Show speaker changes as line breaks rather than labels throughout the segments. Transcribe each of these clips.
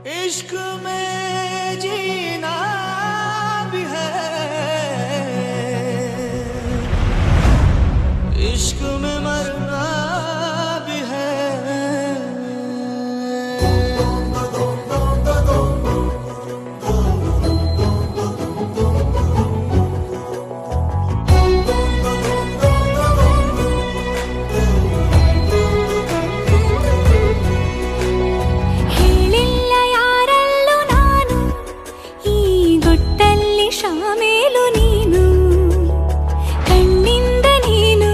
इश्क में जीना भी है, इश्क में मरना भी है।
ಶಾಮೇಲು ನೀನು ಕಣ್ಣಿಂದ ನೀನು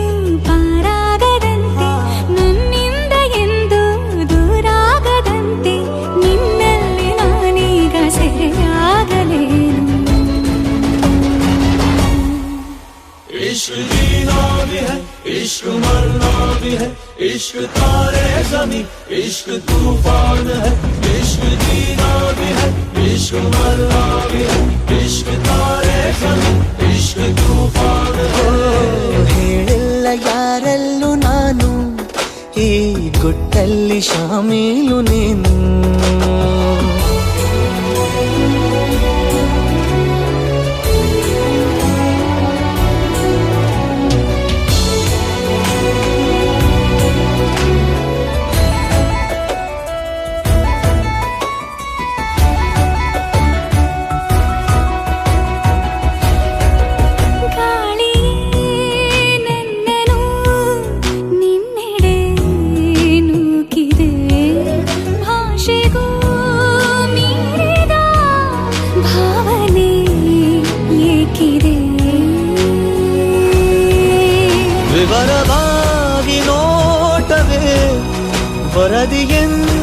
ಪಾರಾಗದಂತೆ ನನ್ನಿಂದ ಎಂದು ದೂರಾಗದಂತೆ ನಿನ್ನಲ್ಲಿ ನಾನೀಗ ಸೆರೆಯಾಗಲೇನು.
इश्क जीना भी है, इश्क मरना भी है, इश्क तारे ज़मीं, इश्क तूफान है। इश्क जीना भी है, इश्क मरना भी है, इश्क तारे ज़मीं, इश्क तूफान है। ಹೇಳಿಲ್ಲ ಯಾರಲ್ಲೂ ನಾನು ಈ ಗುಟ್ಟಲ್ಲಿ ಶಾಮೀಲು ನೀನು. ವಿವರವಾಗಿ ನೋಟವೇ ವರದಿಯನ್ನು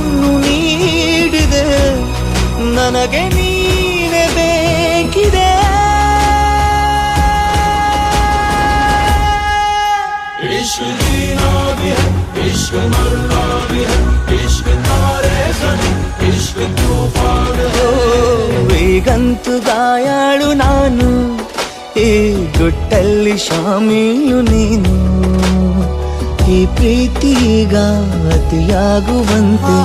ನೀಡಿದೆ, ನನಗೆ ನೀನೆ ಬೇಕಿದೆ. इश्क जीना भी है, इश्क मरना भी है, इश्क तारे ज़मीं, इश्क तूफान है. ಈಗಂತೂ ಗಾಯಾಳು ನಾನು ಈ ಗುಟ್ಟಲ್ಲಿ ಶಾಮೀಲು ನೀನು. ಈ ಪ್ರೀತಿಗ ಅತಿಯಾಗುವಂತೆ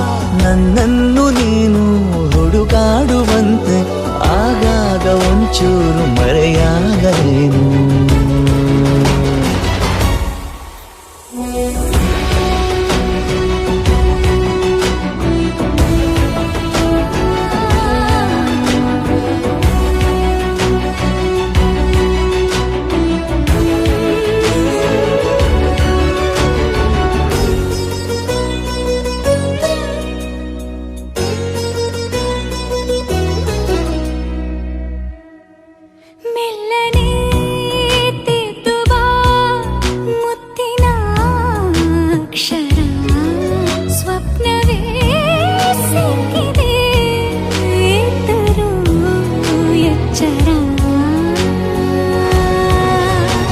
ನನ್ನನ್ನು ನೀನು ಹುಡುಗಾಡುವಂತೆ ಆಗಾಗ ಒಂಚೂರು ಮರೆಯಾಗಲೇನು.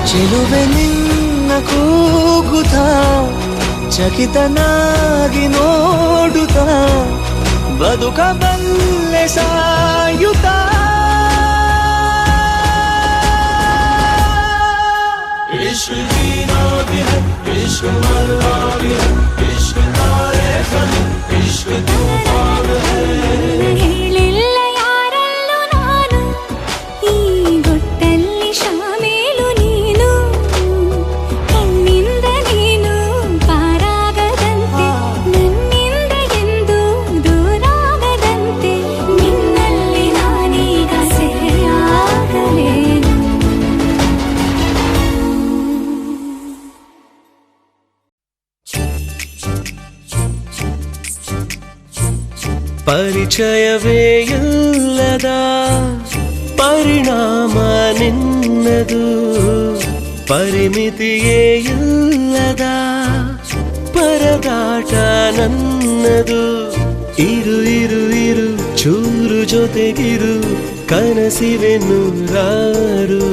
ಚೆಲುವೆ ನಿನ್ನ ಕೂಗುತ್ತ ಚಕಿತನಾಗಿ ನೋಡುತ್ತ ಬದುಕಬಲ್ಲೆ ಸಾಯುತ್ತ. इश्क जीना भी है, इश्क मरना भी है, इश्क तारे ज़मीं, इश्क तूफान है.
ಹೇಳಿಲ್ಲ ಯಾರಲ್ಲೂ ನಾನು ಈ ಗುಟ್ಟಲ್ಲಿ ಶಾಮೇಲು ನೀನು ಕಣ್ಣಿಂದ ನೀನು ಪಾರಾಗದಂತೆ ನನ್ನಿಂದ ಎಂದು ದೂರಾಗದಂತೆ ನಿನ್ನಲ್ಲಿ ನಾನೀಗ ಸೆರೆಯಾಗಲೇನು.
ಪರಿಚಯವೇ ಇಲ್ಲದ ಪರಿಣಾಮ ನಿನ್ನದು, ಪರಿಮಿತಿಯೇ ಇಲ್ಲದ ಪರದಾಟ ನನ್ನದು. ಇರು ಇರು ಇರು ಚೂರು ಜೊತೆಗಿರು ಕನಸಿವೆ ನೂರಾರು.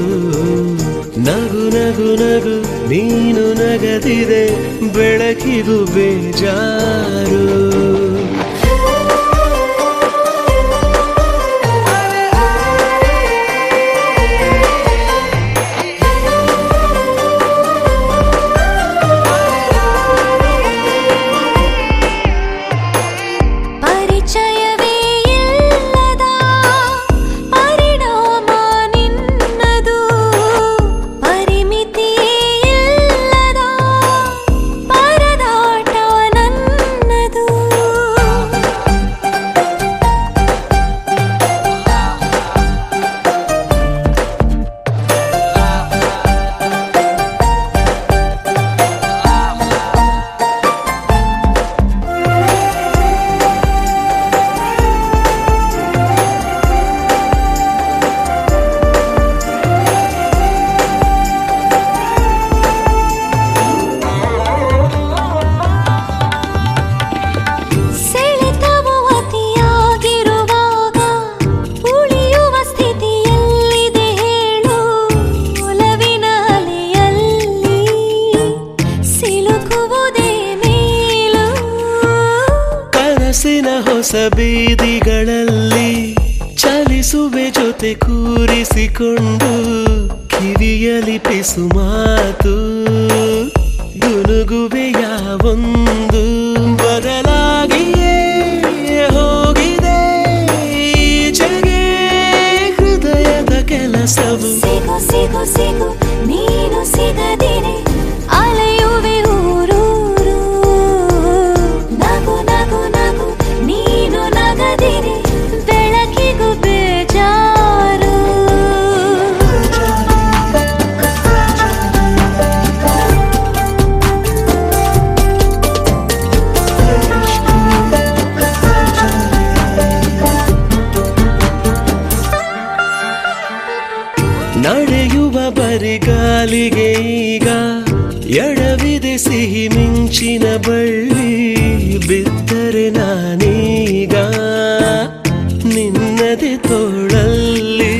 ನಗು ನಗು ನಗು ನೀನು ನಗದಿದೆ ಬೆಳಕಿಗೂ ಬೇಜಾರು.
ಪರಿಚಯವೇ
ಕನಸಿನ ಹೊಸ ಬೀದಿಗಳಲ್ಲಿ ಚಲಿಸುವೆ ಜೊತೆ ಕೂರಿಸಿಕೊಂಡು ಕಿವಿಯಲಿ ಪಿಸು ಮಾತು ಗುನುಗುವೆ ಯಾವೊಂದು ಬದಲಾಗಿಯೇ ಹೋಗಿದೆ ಈಚೆಗೆ ಹೃದಯದ ಕೆಲಸವು
ಸಿಗು ಸಿಗು ಸಿಗು ನೀನು ಸಿಗದಿರೆ ಅಲೆಯುವೆ ಊರೂರು ನಗು ನಗು ನಗು ನೀನು ನಗದಿರೆ ಬೆಳಕಿಗೂ ಬೇಜಾರು
ನಡೆಯುವ ಬರಿಗಾಲಿಗೆ ಈಗ ಎಡವಿದೆ ಸಿಹಿ ಮಿಂಚಿನ ಬಳ್ಳಿ ಬಿದ್ದರೆ ನಾನೀಗ ನಿನ್ನದೆ ತೋಳಲ್ಲಿ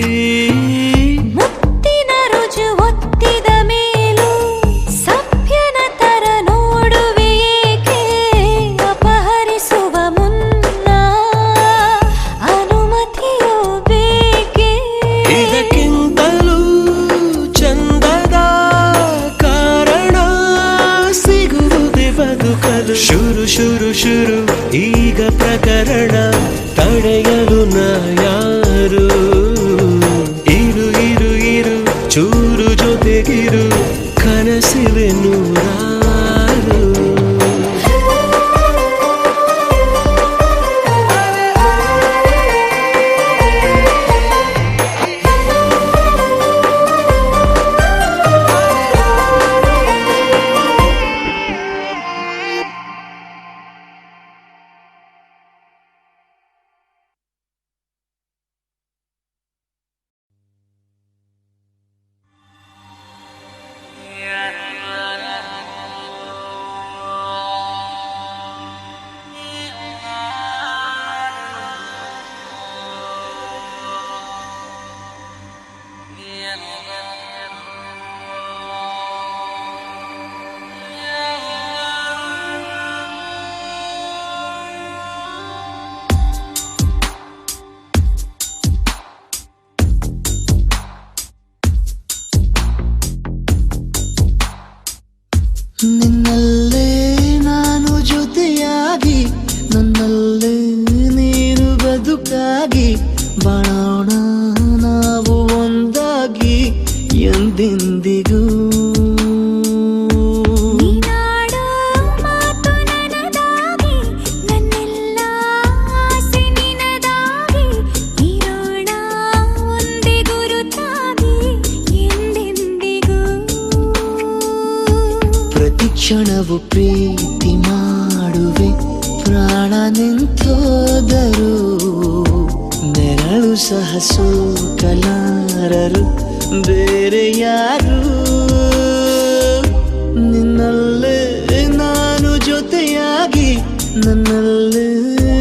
ಮುತ್ತಿನ ರುಜು ಒತ್ತಿದ ಮೇಲೂ ಸಭ್ಯನ ತರ ನೋಡುವೆ ಏಕೆ ಅಪಹರಿಸುವ ಮುನ್ನ ಅನುಮತಿಯೋ ಬೇಕೆ
ಇದಕ್ಕಿಂತಲೂ ಚಂದದ ಕಾರಣ ಸಿಗುವುದೇ ಬದುಕಲು ಶುರು ಶುರು ಶುರು ಈಗ ಪ್ರಕರಣ ತಡೆಯಲು ನಾ ಯಾರು ಇರು ಇರು ಇರು ಚೂರು ಜೊತೆಗಿರು ಕನಸಿವೆ ನೂರಾರು
ನಿನ್ನಲ್ಲೇ ನಾನು ಜೊತೆಯಾಗಿ ನನ್ನಲ್ಲೇ ನೀನು ಬದುಕಾಗಿ ಬಾಳೋಣ ನಾವು ಒಂದಾಗಿ ಎಂದೆಂದಿಗೂ
ನೀನಾಡೋ ಮಾತು ನನದಾಗಿ ನನ್ನೆಲ್ಲ ಆಸೆ ನಿನದಾಗಿ ಇರೋಣ ಒಂದೇ ಗುರುತಾಗಿ ಎಂದೆಂದಿಗೂ
ಪ್ರತಿ ಕ್ಷಣವು ಪ್ರೀತಿ ಮಾಡುವೆ ಪ್ರಾಣ ನಿಂತೋದರು ನೆರಳು ಸಹ ಸೋಕಲಾರರು ಬೇರೆ ಯಾರು ನಿನ್ನಲ್ಲೇ ನಾನು ಜೊತೆಯಾಗಿ ನನ್ನಲ್ಲೇ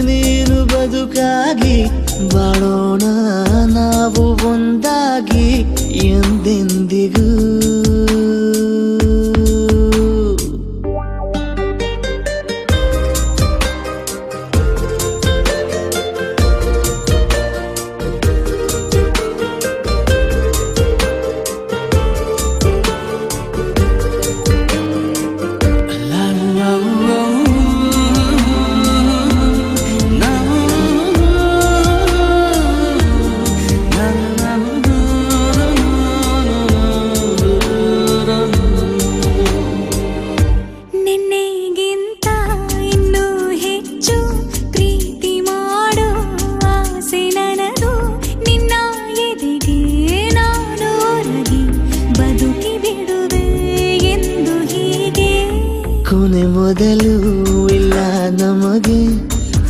ನೀನು ಬದುಕಾಗಿ ಬಾಳೋಣ ನಾವು ಒಂದಾಗಿ ಎಂದೆಂದಿಗೂ
ನಿನ್ನೆಗಿಂತ ಇನ್ನೂ ಹೆಚ್ಚು ಪ್ರೀತಿ ಮಾಡೋ ಆಸೆ ನನದು ನಿನ್ನ ಎದೆಗೆ ನಾನು ಒರಗಿ ಬದುಕಿ ಬಿಡುವೆ ಎಂದು ಹೀಗೆ
ಕೊನೆ ಮೊದಲು ಇಲ್ಲ ನಮಗೆ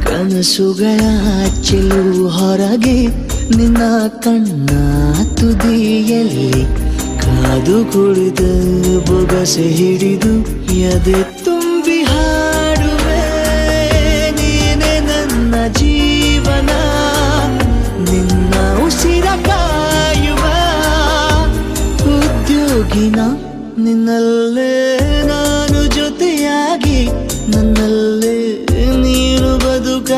ಕನಸುಗಳ ಚೆಲು ಹೊರಗೆ ನಿನ್ನ ಕಣ್ಣ ತುದಿಯಲ್ಲಿ ಕಾದು ಕುಳಿದ ಬೊಗಸೆ ಹಿಡಿದು ಎದೆ ತುಂಬಿ ಹಾಡುವೆ ನೀನೆ ನನ್ನ ಜೀವನ ನಿನ್ನ ಉಸಿರ ಕಾಯುವ ಉದ್ಯೋಗಿನ ನಿನ್ನಲ್ಲೇ ನಾನು ಜೊತೆಯಾಗಿ ನನ್ನಲ್ಲೇ ನೀನು ಬದುಕ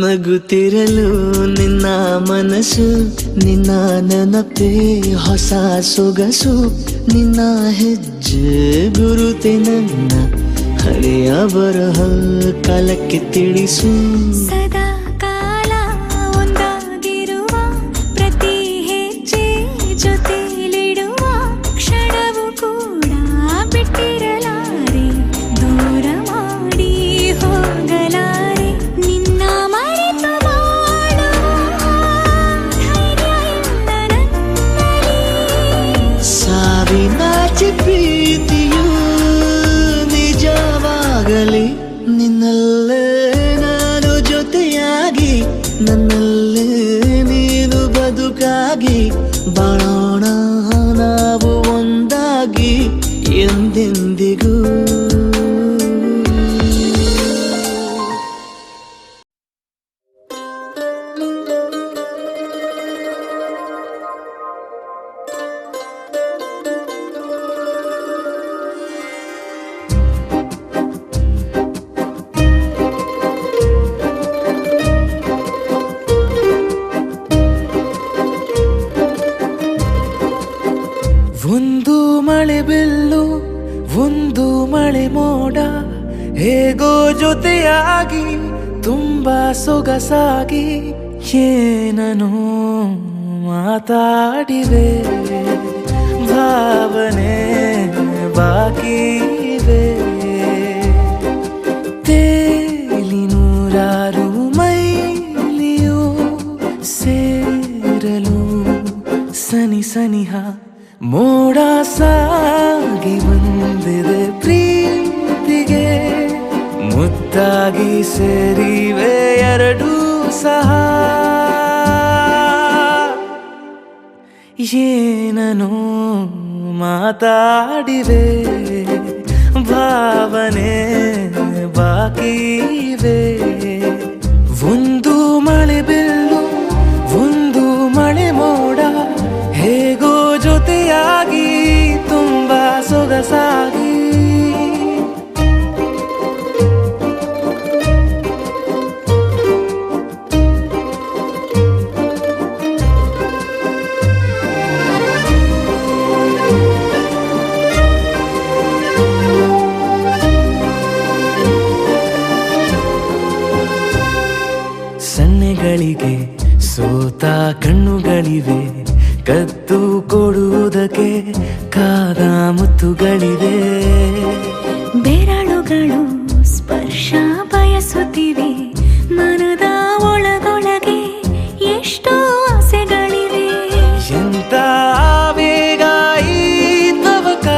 ನಗುತ್ತಿರಲು ನಿನ್ನ ಮನಸ್ಸು, ನಿನ್ನ ನೆನಪೇ ಹೊಸ ಸೊಗಸು, ನಿನ್ನ ಹೆಜ್ಜೆ ಗುರುತೆ ನನ್ನ ಹಳೆಯ ಬರಹ ಕಾಲಕ್ಕೆ ತಿಳಿಸು.
ಸದಾ ಕಾಲ ಒಂದಾಗಿರುವ ಪ್ರತಿ ಹೆಜ್ಜೆ ಜೊತೆಲಿಡುವ ಕ್ಷಣವು ಕೂಡ ಬಿಟ್ಟಿರಲಾರೆ, ದೂರ ಮಾಡಿ ಹೋಗಲಾರೆ. ನಿನ್ನ ಮರೆತು ಬಾಳುವ ಧೈರ್ಯ ಇಲ್ಲ ನನ್ನಲ್ಲಿ.
ಸಾವಿನಾಚೆ ಪ್ರೀತಿಯು ನಿಜವಾಗಲಿ, ನಿನ್ನಲ್ಲೇ ನಾನು ಜೊತೆಯಾಗಿ, ನನ್ನಲ್ಲೇ ನೀನು ಬದುಕಾಗಿ, ಬಾಳೋಣ ನಾವು ಒಂದಾಗಿ ಎಂದೆಂದಿಗೂ.
ಒಂದು ಮಳೆ ಬಿಲ್ಲು, ಒಂದು ಮಳೆ ಮೋಡ, ಹೇಗೋ ಜೊತೆಯಾಗಿ ತುಂಬಾ ಸೊಗಸಾಗಿ ಏನನು ಮಾತಾಡಿವೆ, ಭಾವನೆ ಬಾಕಿ ಇವೆ. ತೇಲಿ ನೂರಾರು ಮೈಲಿಯು ಸೇರಲು ಸನಿ ಸನಿಹ ಮೋಡ ಸಾಗಿ ಬಂದಿದೆ ಪ್ರೀತಿಗೆ, ಮುದ್ದಾಗಿ ಸೇರಿವೆ ಎರಡೂ ಸಹ. ಏನನು ಮಾತಾಡಿವೆ, ಭಾವನೆ ಬಾಕಿ ಇವೆ. ಒಂದು ಮಳೆ ಬಿಲ್ಲು, ಒಂದು ಮಳೆ ಮೋಡ, ಹೇಗೋ ಜೊತೆಯಾಗಿ ತುಂಬಾ ಸೊಗಸಾಗಿ. ಸನ್ನೆಗಳಿಗೆ ಸೋತ ಕಣ್ಣುಗಳಿವೆ, ಕದ್ದು ಕೊಡುವುದಕ್ಕೆ ಕಾದ ಮುತ್ತುಗಳಿವೆ.
ಬೆರಳುಗಳು ಸ್ಪರ್ಶ ಬಯಸುತ್ತಿವೆ, ಮನದ ಒಳಗೊಳಗೆ ಎಷ್ಟೋ ಆಸೆಗಳಿವೆ.
ಎಂತ ಆವೇಗ ಈ ತವಕ,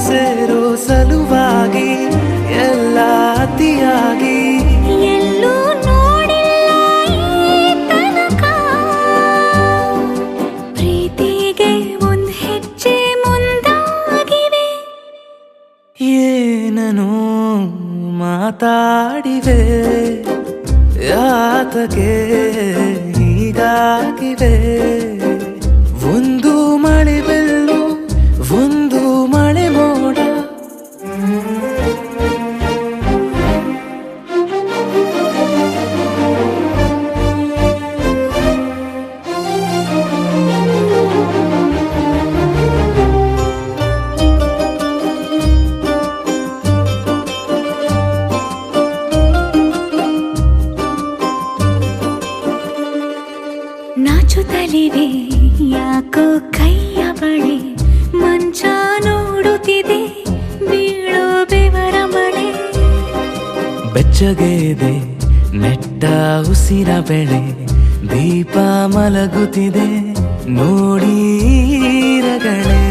ಸೇರೋ ಸಲುವಾಗಿ ಎಲ್ಲ ಅತಿಯಾಗಿ.
ಎಲ್ಲೂ ನೋಡಿಲ್ಲ ಈ ತನಕ, ಪ್ರೀತಿಗೆ ಒಂದ್ ಹೆಜ್ಜೆ ಮುಂದಾಗಿವೆ.
ಏನನು ಮಾತಾಡಿವೆ, ಯಾತಕ್ಕೆ ಹೀಗಾಗಿವೆ. ಒಂದು ಮಳೆ ಬಿಲ್ಲು, ಒಂದು ಮಳೆ ಮೋಡ.
ನಾಚುತ್ತಲಿವೆ ಯಾಕೋ ಕೈಯ ಬಳೆ, ಮಂಚ ನೋಡುತ್ತಿದೆ ಬೀಳೋ ಬೆವರ ಮಳೆ.
ಬೆಚ್ಚಗೆದೆ ನೆಟ್ಟ ಉಸಿರ ಬೆಳೆ, ದೀಪ ಮಲಗುತ್ತಿದೆ ನೋಡಿ ರಗಳೇ.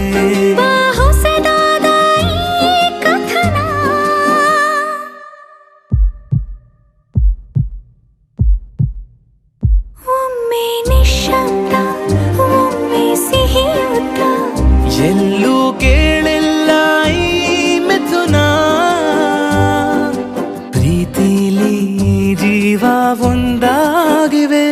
ಹೊಸದಾದ ಈ ಕಥನ, ಒಮ್ಮೆ ನಿಶ್ಶಬ್ದ, ಒಮ್ಮೆ ಸಿಹಿಯುತ್ತ,
ಎಲ್ಲೂ ಕೇಳಿಲ್ಲ ಈ ಮಿಥುನ. ಪ್ರೀತಿಲಿ ಜೀವ ಒಂದಾಗಿವೆ.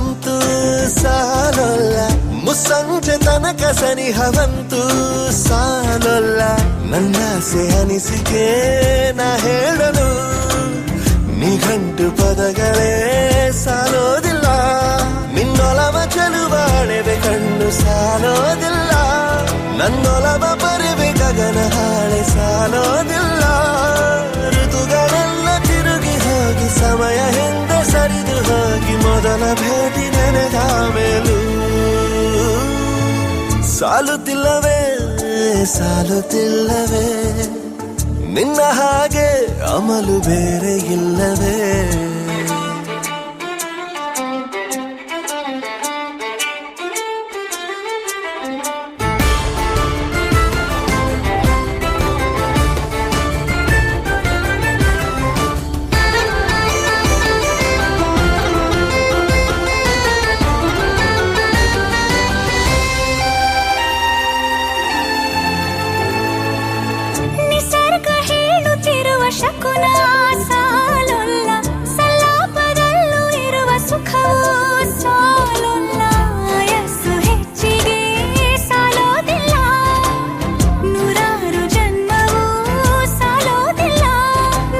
ದೂರವಂತೂ ಸಾಲೋಲ್ಲ, ಮುಸ್ಸಂಜೆ ತನಕ ಸನಿಹವಂತೂ ಸಾಲೋಲ್ಲ. ನನ್ನಾಸೆ ಅನಿಸಿಕೆ ನಾ ಹೇಳಲು ನಿಘಂಟು ಪದಗಳೇ ಸಾಲೋದಿಲ್ಲ. ನಿನ್ನೊಲವ ಚೆಲುವಾಳೆವೆ ಕಣ್ಣು ಸಾಲೋದಿಲ್ಲ, ನನ್ನೊಲವ ಬರುವೆ ಗಗನ ಹಾಳೆ ಸಾಲೋದಿಲ್ಲ. ಋತುಗಳೆಲ್ಲ ತಿರುಗಿ ಹೋಗಿ ಸಮಯ ಹಿಂದೆ ಸರಿದು ಹೋಗಿ ಮೊದಲ ಭೇಟಿ ನೆನೆದ ಮೇಲೂ ಸಾಲುತ್ತಿಲ್ಲವೇ ಸಾಲುತ್ತಿಲ್ಲವೇ, ನಿನ್ನ ಹಾಗೆ ಅಮಲು ಬೇರೆ ಇಲ್ಲವೇ.
ಶಕುನ ಸಾಲೊಲ್ಲ, ಸಲಾಪದಲ್ಲೂ ಇರುವ ಸುಖವೂ ಸಾಲೊಲ್ಲ. ವಯಸ್ಸು ಹೆಚ್ಚಿಗೆ ಸಾಲೋದಿಲ್ಲ, ನೂರಾರು ಜನ್ಮವೂ ಸಾಲೋದಿಲ್ಲ.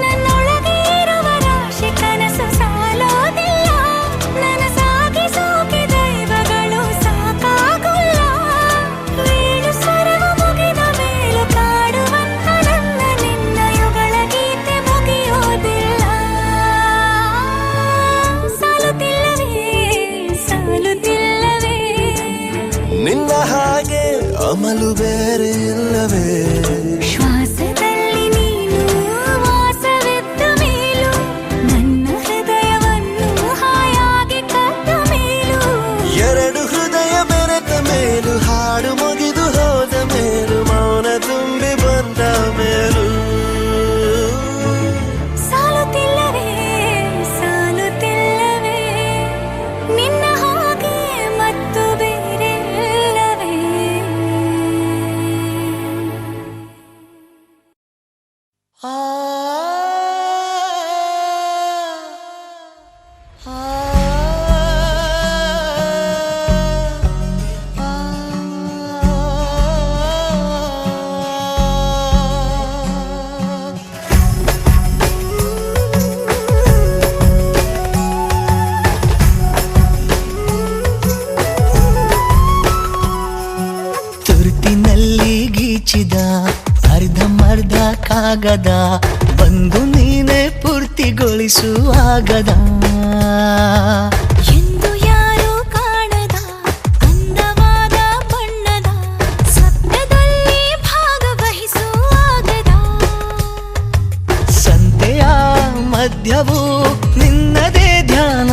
ನನ್ನೊಳಗೆ ಇರುವ ರಾಶಿ ಕನಸು ಸಾಲೋದಿಲ್ಲ, ನನಸಾಗಿ ಸೋಕೆ ದೈವಗಳು ಸಾಕಾಗುಲ್ಲ. ವೀಣು ಸ್ವರವು ಮುಗಿದ ಮೇಲೂ ಕಾಡುವಂತ ನನ್ನ ನಿನ್ನ ಯುಗಳ ಗೀತೆ ಮುಗಿಯೋದಿಲ್ಲ. ಸಾಲುತ್ತಿಲ್ಲವೇ ಸಾಲುತ್ತಿಲ್ಲವೇ,
ನಿನ್ನ ಹಾಗೆ ಅಮಲು ಬೇರೆ ಇಲ್ಲವೇ.
ಶ್ವಾಸದಲ್ಲಿ ನೀನು ವಾಸವಿದ್ದ ಮೇಲೂ, ನನ್ನ ಹೃದಯವನ್ನು ಹಾಯಾಗಿ ಕದ್ದ ಮೇಲೂ.
ಎರಡು ಹೃದಯ ಬೆರೆತ ಮೇಲೂ, ಹಾಡು ಮುಗಿದು ಹೋದ ಮೇಲೂ, ಮೌನ ತುಂಬಿ ಬಂದ ಮೇಲೂ
ಸಾಲುತ್ತಿಲ್ಲವೇ ಸಾಲುತ್ತಿಲ್ಲವೇ, ನಿನ್ನ ಹಾಗೆ ಮತ್ತು ಬೇರೆ ಇಲ್ಲವೇ.
ಆ ತುರ್ತಿನಲ್ಲಿ ಗೀಚಿದ ಅರ್ಧಮರ್ಧ ಕಾಗದ ಬಂದು ನೀನೆ ಪೂರ್ತಿಗೊಳಿಸುವಾಗದ.
ಎಂದು ಯಾರೂ ಕಾಣದ ಅಂದವಾದ ಬಣ್ಣದ ಸ್ವಪ್ನದಲ್ಲಿ ಭಾಗವಹಿಸುವಾಗದ.
ಸಂತೆಯ ಮಧ್ಯವೂ ನಿನ್ನದೇ ಧ್ಯಾನ,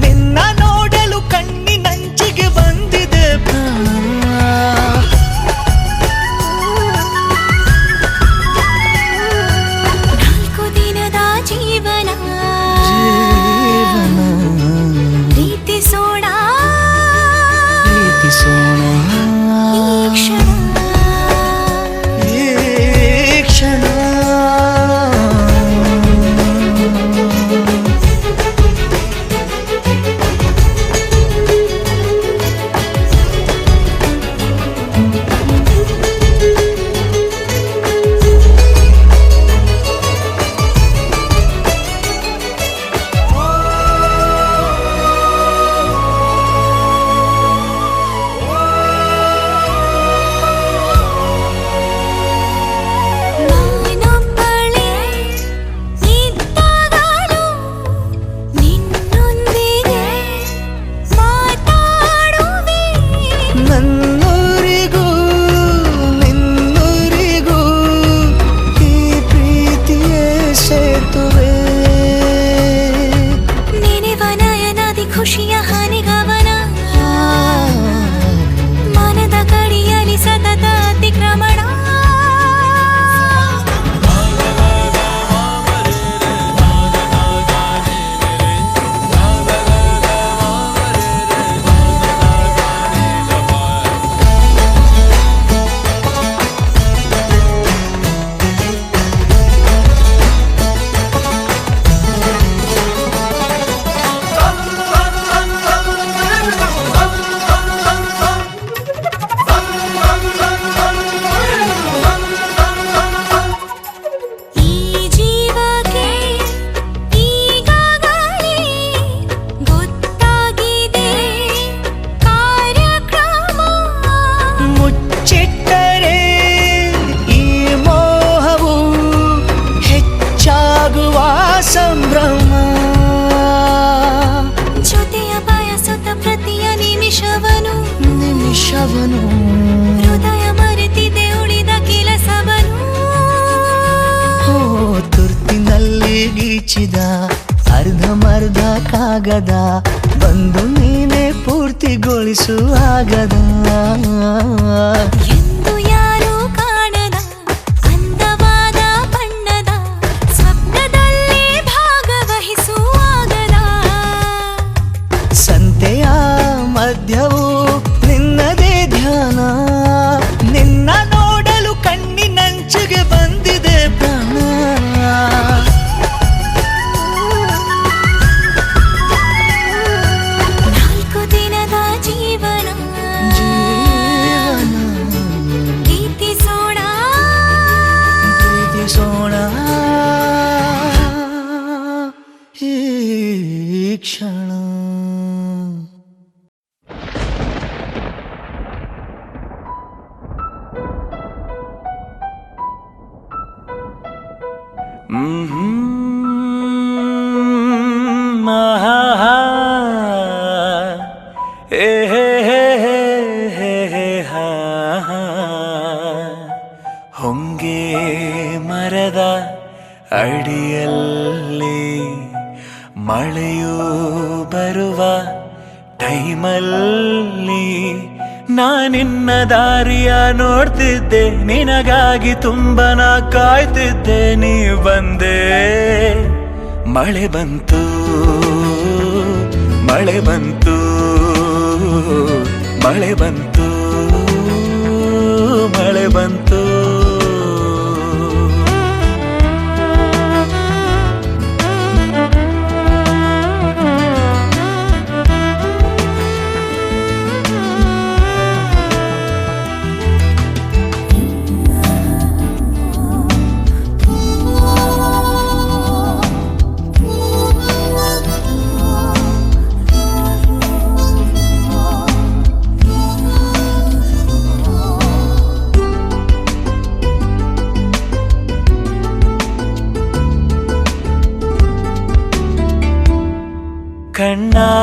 ನಿನ್ನ ನೋಡಲು ಕಣ್ಣಿನಂಚಿಗೆ ಬಂದಿದೆ ಪ್ರಾಣ.
ನಾಲ್ಕು ದಿನದ ಜೀವನ ಪ್ರೀತಿಸೋಣ
ಪ್ರೀತಿಸೋಣ
ಈ ಕ್ಷಣ.
ಈ ಕ್ಷಣ.
ನಾನೊಬ್ಬಳೇ ಇದ್ದಾಗಲೂ ನಿನ್ನೊಂದಿಗೆ ಮಾತಾಡುವೆ.
ನನ್ನೂರಿಗೂ ನಿನ್ನೂರಿಗೂ ಈ ಪ್ರೀತಿಯೇ ಸೇತುವೆ.
ನೆನೆವ ನಯನದಿ ಖುಷಿಯ ಹನಿಗವನ, ಮನದ ಕಡಿಯಲಿ ಸತತ ಅತಿಕ್ರಮಣ.
Tan tan tan
ಕೆಲಸವನು
ಹೃದಯ ಮರೆತಿದೆ ಉಳಿದ ಕೆಲಸವನು
ಓ ತುರ್ತಿನಲ್ಲಿ ಗೀಚಿದ ಅರ್ಧಮರ್ಧ ಕಾಗದ ಬಂದು ನೀನೆ ಪೂರ್ತಿಗೊಳಿಸುವಾಗದ
ಎಂದು ಯಾರೂ ಕಾಣದ ಅಂದವಾದ ಬಣ್ಣದ ಸ್ವಪ್ನದಲ್ಲೇ ಭಾಗವಹಿಸುವಾಗದ
ಸಂತೆಯ ಮಧ್ಯವು ನಿನ್ನದೇ ಧ್ಯಾನ ನಿನ್ನ ನೋಡಲು ಕಣ್ಣಿನಂಚಿಗೆ ಬಂದಿದೆ ಪ್ರಾಣ
ನಾಲ್ಕು ದಿನದ ಜೀವನ ಪ್ರೀತಿಸೋಣ
ಪ್ರೀತಿಸೋಣ ಈ ಕ್ಷಣ
ಹೊಂಗೆ ಮರದ ಅಡಿಯಲ್ಲಿ ಮಳೆಯೂ ಬರುವ ಟೈಮಲ್ಲಿ ನಾನಿನ್ನ ದಾರಿಯ ನೋಡ್ತಿದ್ದೆ ನಿನಗಾಗಿ ತುಂಬನ ಕಾಯ್ತಿದ್ದೆ ನೀ ಬಂದೆ ಮಳೆ ಬಂತು ಮಳೆ ಬಂತು ಮಳೆ ಬಂತು ಮಳೆ ಬಂತು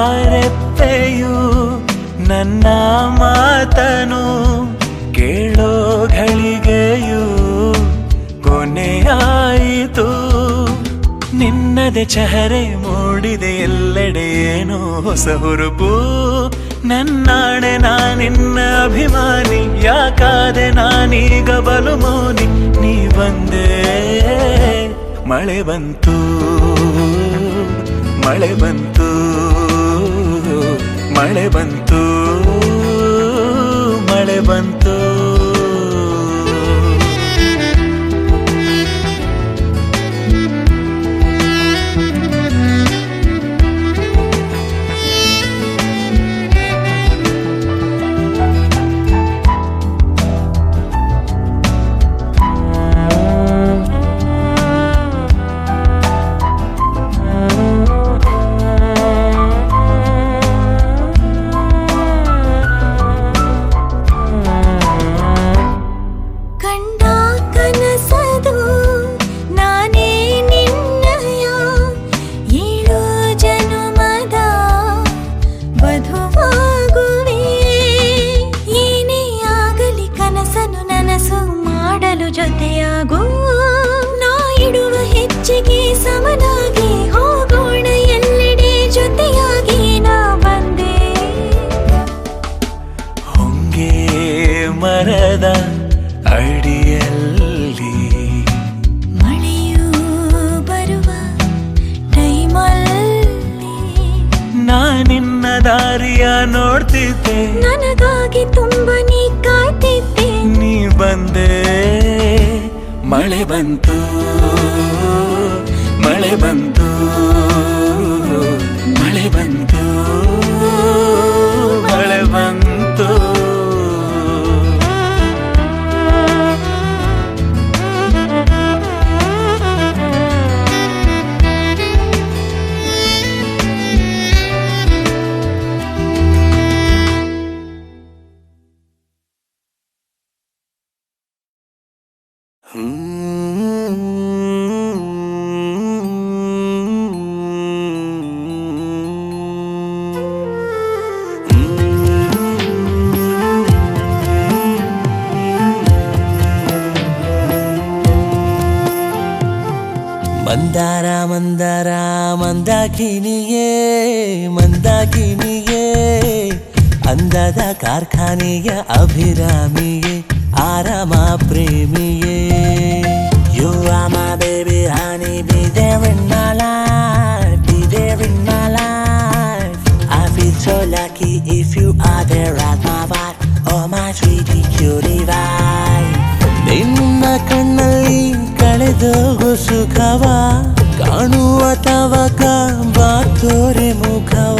ಕಣ್ಣಾರೆಪ್ಪೆಯು ನನ್ನ ಮಾತನು ಕೇಳೋ ಘಳಿಗೆಯು ಕೊನೆಯಾಯಿತು ನಿನ್ನದೆ ಚಹರೆ ಮೂಡಿದೆ ಎಲ್ಲೆಡೆ ಏನೋ ಹೊಸ ಹುರುಪು ನನ್ನಾಣೆ ನಾನಿನ್ನ ಅಭಿಮಾನಿ ಯಾಕಾದೆ ನಾನೀಗ ಬಲು ಮೌನಿ ನೀ ಬಂದೆ ಮಳೆ ಬಂತು ಮಳೆ ಬಂತು ಮಳೆ ಬಂತು ಮಳೆ ಬಂತು
ಜೊತೆಯಾಗೋ ನಾ ಇಡುವ ಹೆಜ್ಜೆಗೆ ಸಮನಾಗಿ ಹೋಗೋಣ ಎಲ್ಲೆಡೆ ಜೊತೆಯಾಗಿ ನಾ ಬಂದೆ
ಹೊಂಗೆ ಮರದ ಅಡಿಯಲ್ಲಿ
ಮಳೆಯೂ ಬರುವ ಟೈಮಲ್ಲಿ
ನಾನಿನ್ನ ದಾರಿಯ ನೋಡ್ತಿದ್ದೆ
ನನಗಾಗಿ ತುಂಬ ನೀ ಕಾಯ್ತಿದ್ದೆ
ನೀ ಬಂದೆ ಮಳೆ ಬಂತು ಮಳೆ ಬಂತು ಮಳೆ ಬಂತು ಮಳೆ ಬಂತು
ಮಂದಾರ ಮಂದಾರ ಮಂದಾಕಿನಿಯೇ ಮಂದಾಕಿನಿಯೇ ಅಂದದ ಕಾರ್ಖಾನೆಯ ಅಭಿರಾಮಿಯೇ ಆರಾಮ ಪ್ರೇಮಿಯೇ You are my baby honey, be there in my life, be there in my life. I feel so lucky if you are there at my wife, oh my sweetie cutie wife. ನಿನ್ನ ಕಣ್ಣಲ್ಲಿ ಕಳೆದೋಗು ಸುಖವ ಕಾಣುವ ತವಕ ಬಾತೋರೆ ಮುಖವ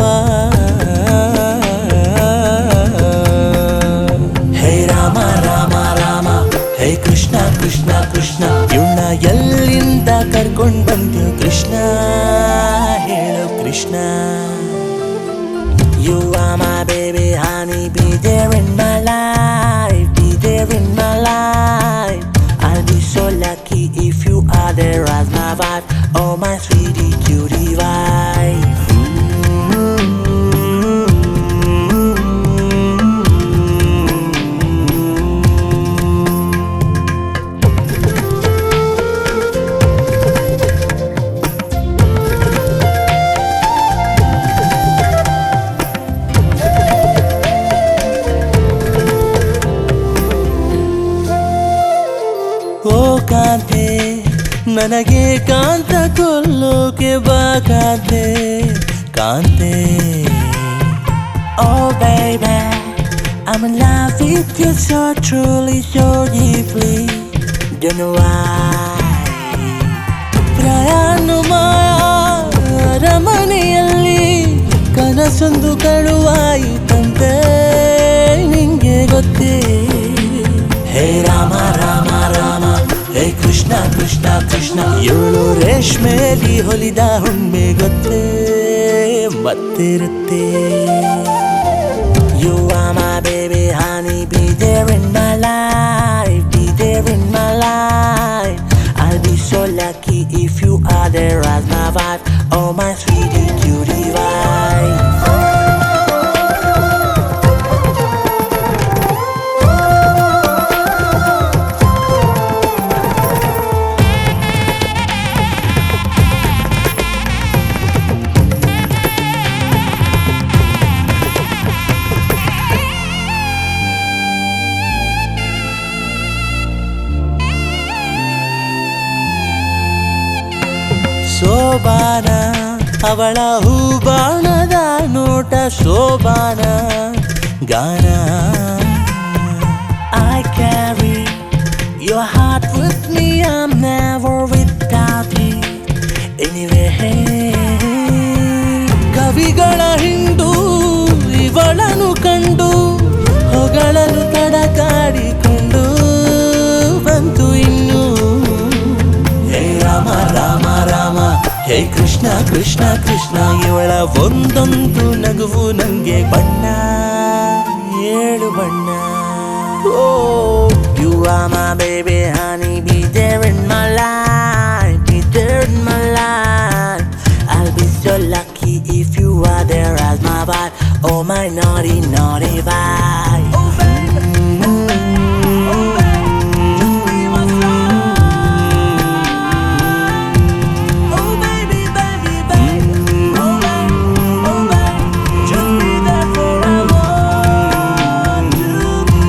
ಹೇ ರಾಮ ರಾಮ ರಾಮ ಹೇ ಕೃಷ್ಣ ಕೃಷ್ಣ ಕೃಷ್ಣ ಇವಳ ಎಲ್ಲಿಂದ ಕರ್ಕೊಂಡ್ ಬಂದ್ಯೋ ಕೃಷ್ಣ ಹೇಳು Krishna You are my baby honey, be there in my life, be there in my life. I'll be so lucky if you are there as my wife, oh my sweetie cutie wife. ಓ ಕಾಂತೆ ನನಗೆ ಕಾಂತ ಕೊಲ್ಲೋಕೆ ಬಾ ಕಾಂತೆ ಕಾಂತೆ Oh baby I'm in love with you so truly so deeply Don't know why ಪ್ರಯಾಣ ರಮನೆಯಲ್ಲಿ ಕನಸೊಂದು ಕಳುವಾಯಿತಂತೆ ನಿಂಗೆ ಗೊತ್ತೇ ಹೇ ರಾಮ ರಾಮ ರಾಮ ಹೇ ಕೃಷ್ಣ ಕೃಷ್ಣ ಕೃಷ್ಣ ಇವಳು ರೇಷ್ಮೆಲಿ ಹೊಲಿದ ಹುಣ್ಮೆ ಗೊತ್ತೇ ಮತ್ತಿರುತ್ತೆ You are my baby honey, be there in my life, be there in my life. I'll be so lucky if you are there as my wife, oh my sweetie cutie wife. ಶೋಭಾನ ಅವಳ ಹೂಬಾಣದ ನೋಟ ಶೋಭಾನ ಗಾನ I carry your heart with me, I'm never without you anyway. ಕವಿಗಳ ಹಿಂಡು ಇವಳನು ಕಂಡು ಹೊಗಳಲು ತಡಕಾಡಿಕೊಂಡು ಬಂತು ಇನ್ನು ಹೇ ರಾಮ ರಾಮ ರಾಮ ಹೇ ಕೃಷ್ಣ ಕೃಷ್ಣ ಕೃಷ್ಣ ಇವಳ ಒಂದೊಂದು ನಗುವು ನಂಗೆ ಬಣ್ಣ ಏಳು ಬಣ್ಣ Oh you are my baby honey, be there in my life, be there in my life. I'll be so lucky if you are there as my wife, oh my naughty naughty wife. Oh baby, oh baby, oh baby, just be my star. Oh baby, baby, baby, oh baby, oh baby, just be there forever to me.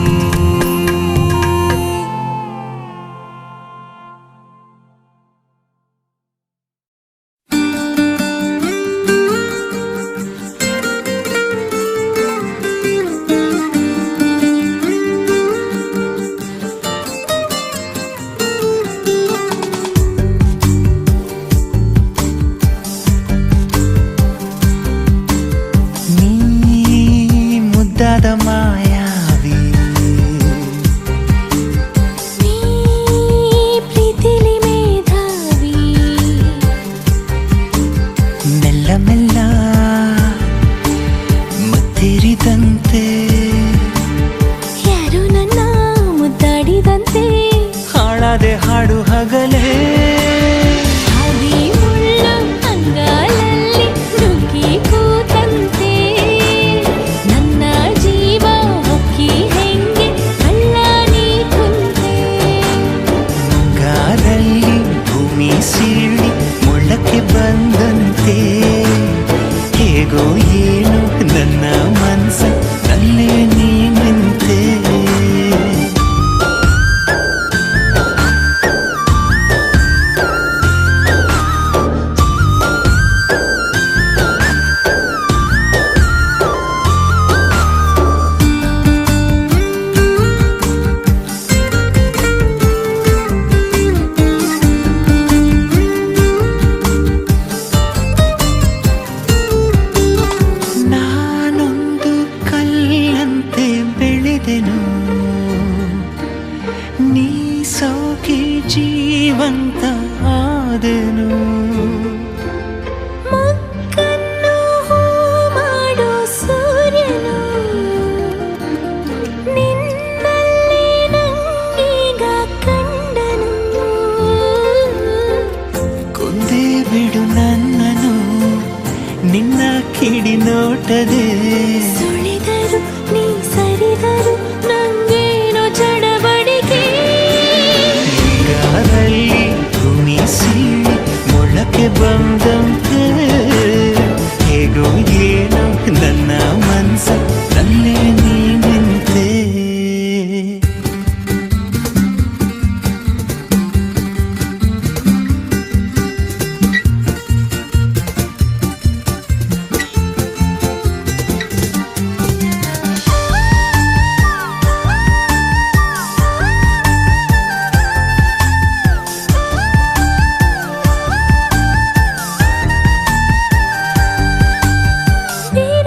ಸುಳಿದರು ನೀ ಸರಿದರು ನಂಗೇನೋ ಚಡಬಡಿಕೆ
ಯಾರಲ್ಲಿ ಕುಣಿಸಿ ಮೊಳಕೆ ಬಂದಂತೆ ಹೇಗೋ ಏನೋ ನನ್ನ ಮನಸ ನಲ್ಲೇ ನೀನಿಂತೆ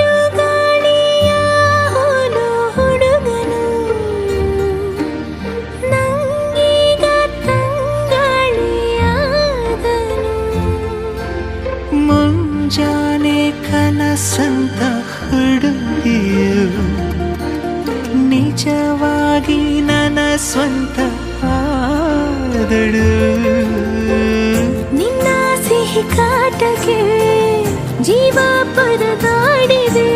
ಬಿರುಗಾಳಿಯ ಹೋಲು ಹುಡುಗನು ನಂಗೀಗ ತಂಗಾಳಿಯಾದನು
ಮುಂಜಾನೆ ಕನಸಂತ ಹುಡುಗಿಯು ನಿಜವಾಗಿ ನನ್ನ ಸ್ವಂತ ಆದಳು
ನಿನ್ನ ಸಿಹಿ ಕಾಟಕ್ಕೆ ಜೀವ ಪರದಾಡಿದೆ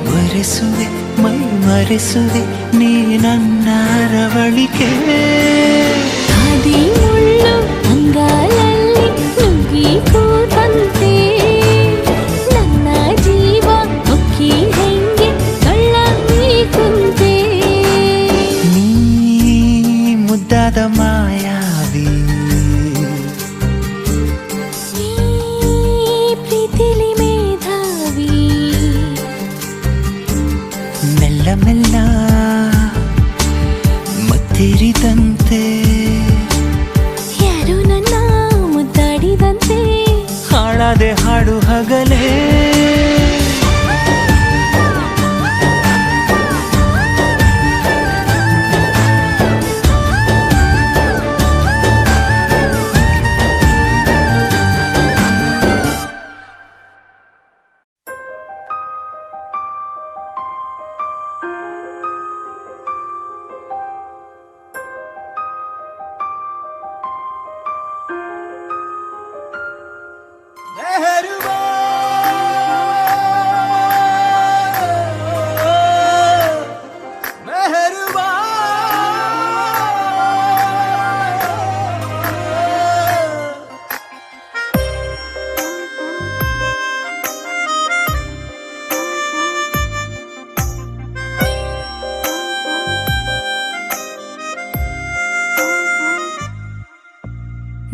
ಮರೆಸುವೆ ಮೈ ಮರೆಸುವೆ ನೀ ನನ್ನ ಅರವಳಿಕೆ
ಹಾದಿ ಮುಳ್ಳು ಅಂಗಾಲಲ್ಲಿ ನುಗ್ಗಿ ಕೂತಂತೆ ನನ್ನ ಜೀವ ಮುಕ್ಕಿ ಹೆಂಗೆ ಕಳ್ಳ ಕುಂತೆ
ನೀ ಮುದ್ದಾದ ಮಾಯಾವಿ
ಈ ಪ್ರೀತಿಲಿ ಮೇಧಾವಿ
ಮೆಲ್ಲ ಮೆಲ್ಲ ಮತ್ತಿರಿದಂತೆ
ಯಾರು ನನ್ನ ಮುದ್ದಾಡಿದಂತೆ
ಹಾಳಾದೆ ಹಾಡು ಹಗಲೇ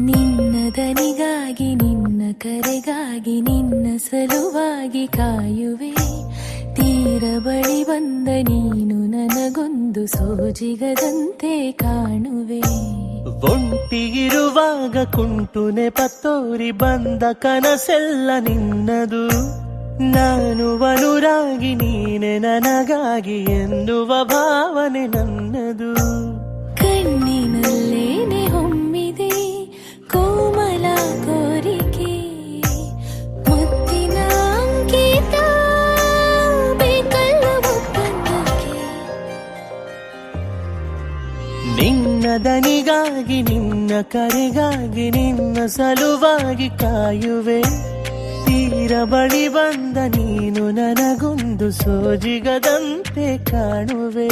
ನಿನ್ನ ದನಿಗಾಗಿ ನಿನ್ನ ಕರೆಗಾಗಿ ನಿನ್ನ ಸಲುವಾಗಿ ಕಾಯುವೆ ತೀರ ಬಳಿ ಬಂದ ನೀನು ನನಗೊಂದು ಸೋಜಿಗದಂತೆ ಕಾಣುವೆ
ಒಂಟಿಗಿರುವಾಗ ಕುಂಟು ನೆಪತ್ತೋರಿ ಬಂದ ಕನಸೆಲ್ಲ ನಿನ್ನದು ನಾನು ಅನುರಾಗಿ ನೀನೆ ನನಗಾಗಿ ಎನ್ನುವ ಭಾವನೆ ನನ್ನದು
ಕಣ್ಣಿನಲ್ಲೇನೆ ಹೊಮ್ಮಿದೆ ಕೋಮಲ ಕೋರಿಕೆ ಮುತ್ತಿನ ಅಂಕಿತ ಬೇಕಲ್ಲ ಒಪ್ಪಂದಕ್ಕೆ
ನಿನ್ನ ದನಿಗಾಗಿ ನಿನ್ನ ಕರೆಗಾಗಿ ನಿನ್ನ ಸಲುವಾಗಿ ಕಾಯುವೆ ತೀರ ಬಳಿ ಬಂದ ನೀನು ನನಗೊಂದು ಸೋಜಿಗದಂತೆ ಕಾಣುವೆ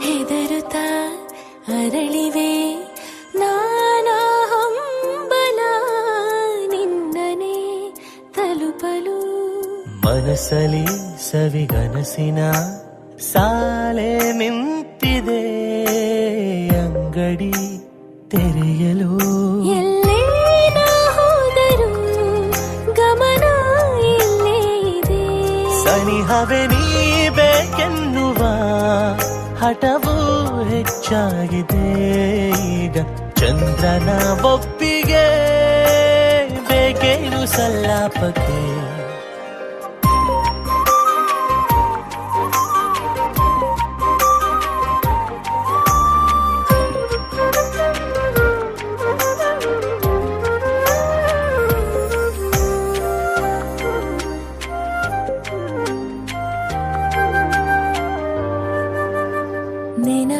ಹೆದರುತ್ತಾ ಅರಳಿವೆ ನಾನಾ ಹಂಬಲ ನಿನ್ನನೆ ತಲುಪಲು
ಮನಸ್ಸಲಿ ಸವಿಗನಸಿನ ಸಾಲೆ ನಿಂತಿದೆ ಅಂಗಡಿ ತೆರೆಯಲು
ಎಲ್ಲೇ ನಾ ಹೋದರೂ ಗಮನ ಇಲ್ಲೇ ಇದೆ
ಸನಿಹವೇ ನೀ ಬೇಕೆನ್ನುವ ಹಠವೂ ಹೆಚ್ಚಾಗಿದೆ ಈಗ ಚಂದ್ರನ ಒಪ್ಪಿಗೆ ಬೇಕೇನು ಸಲ್ಲಾಪಕ್ಕೆ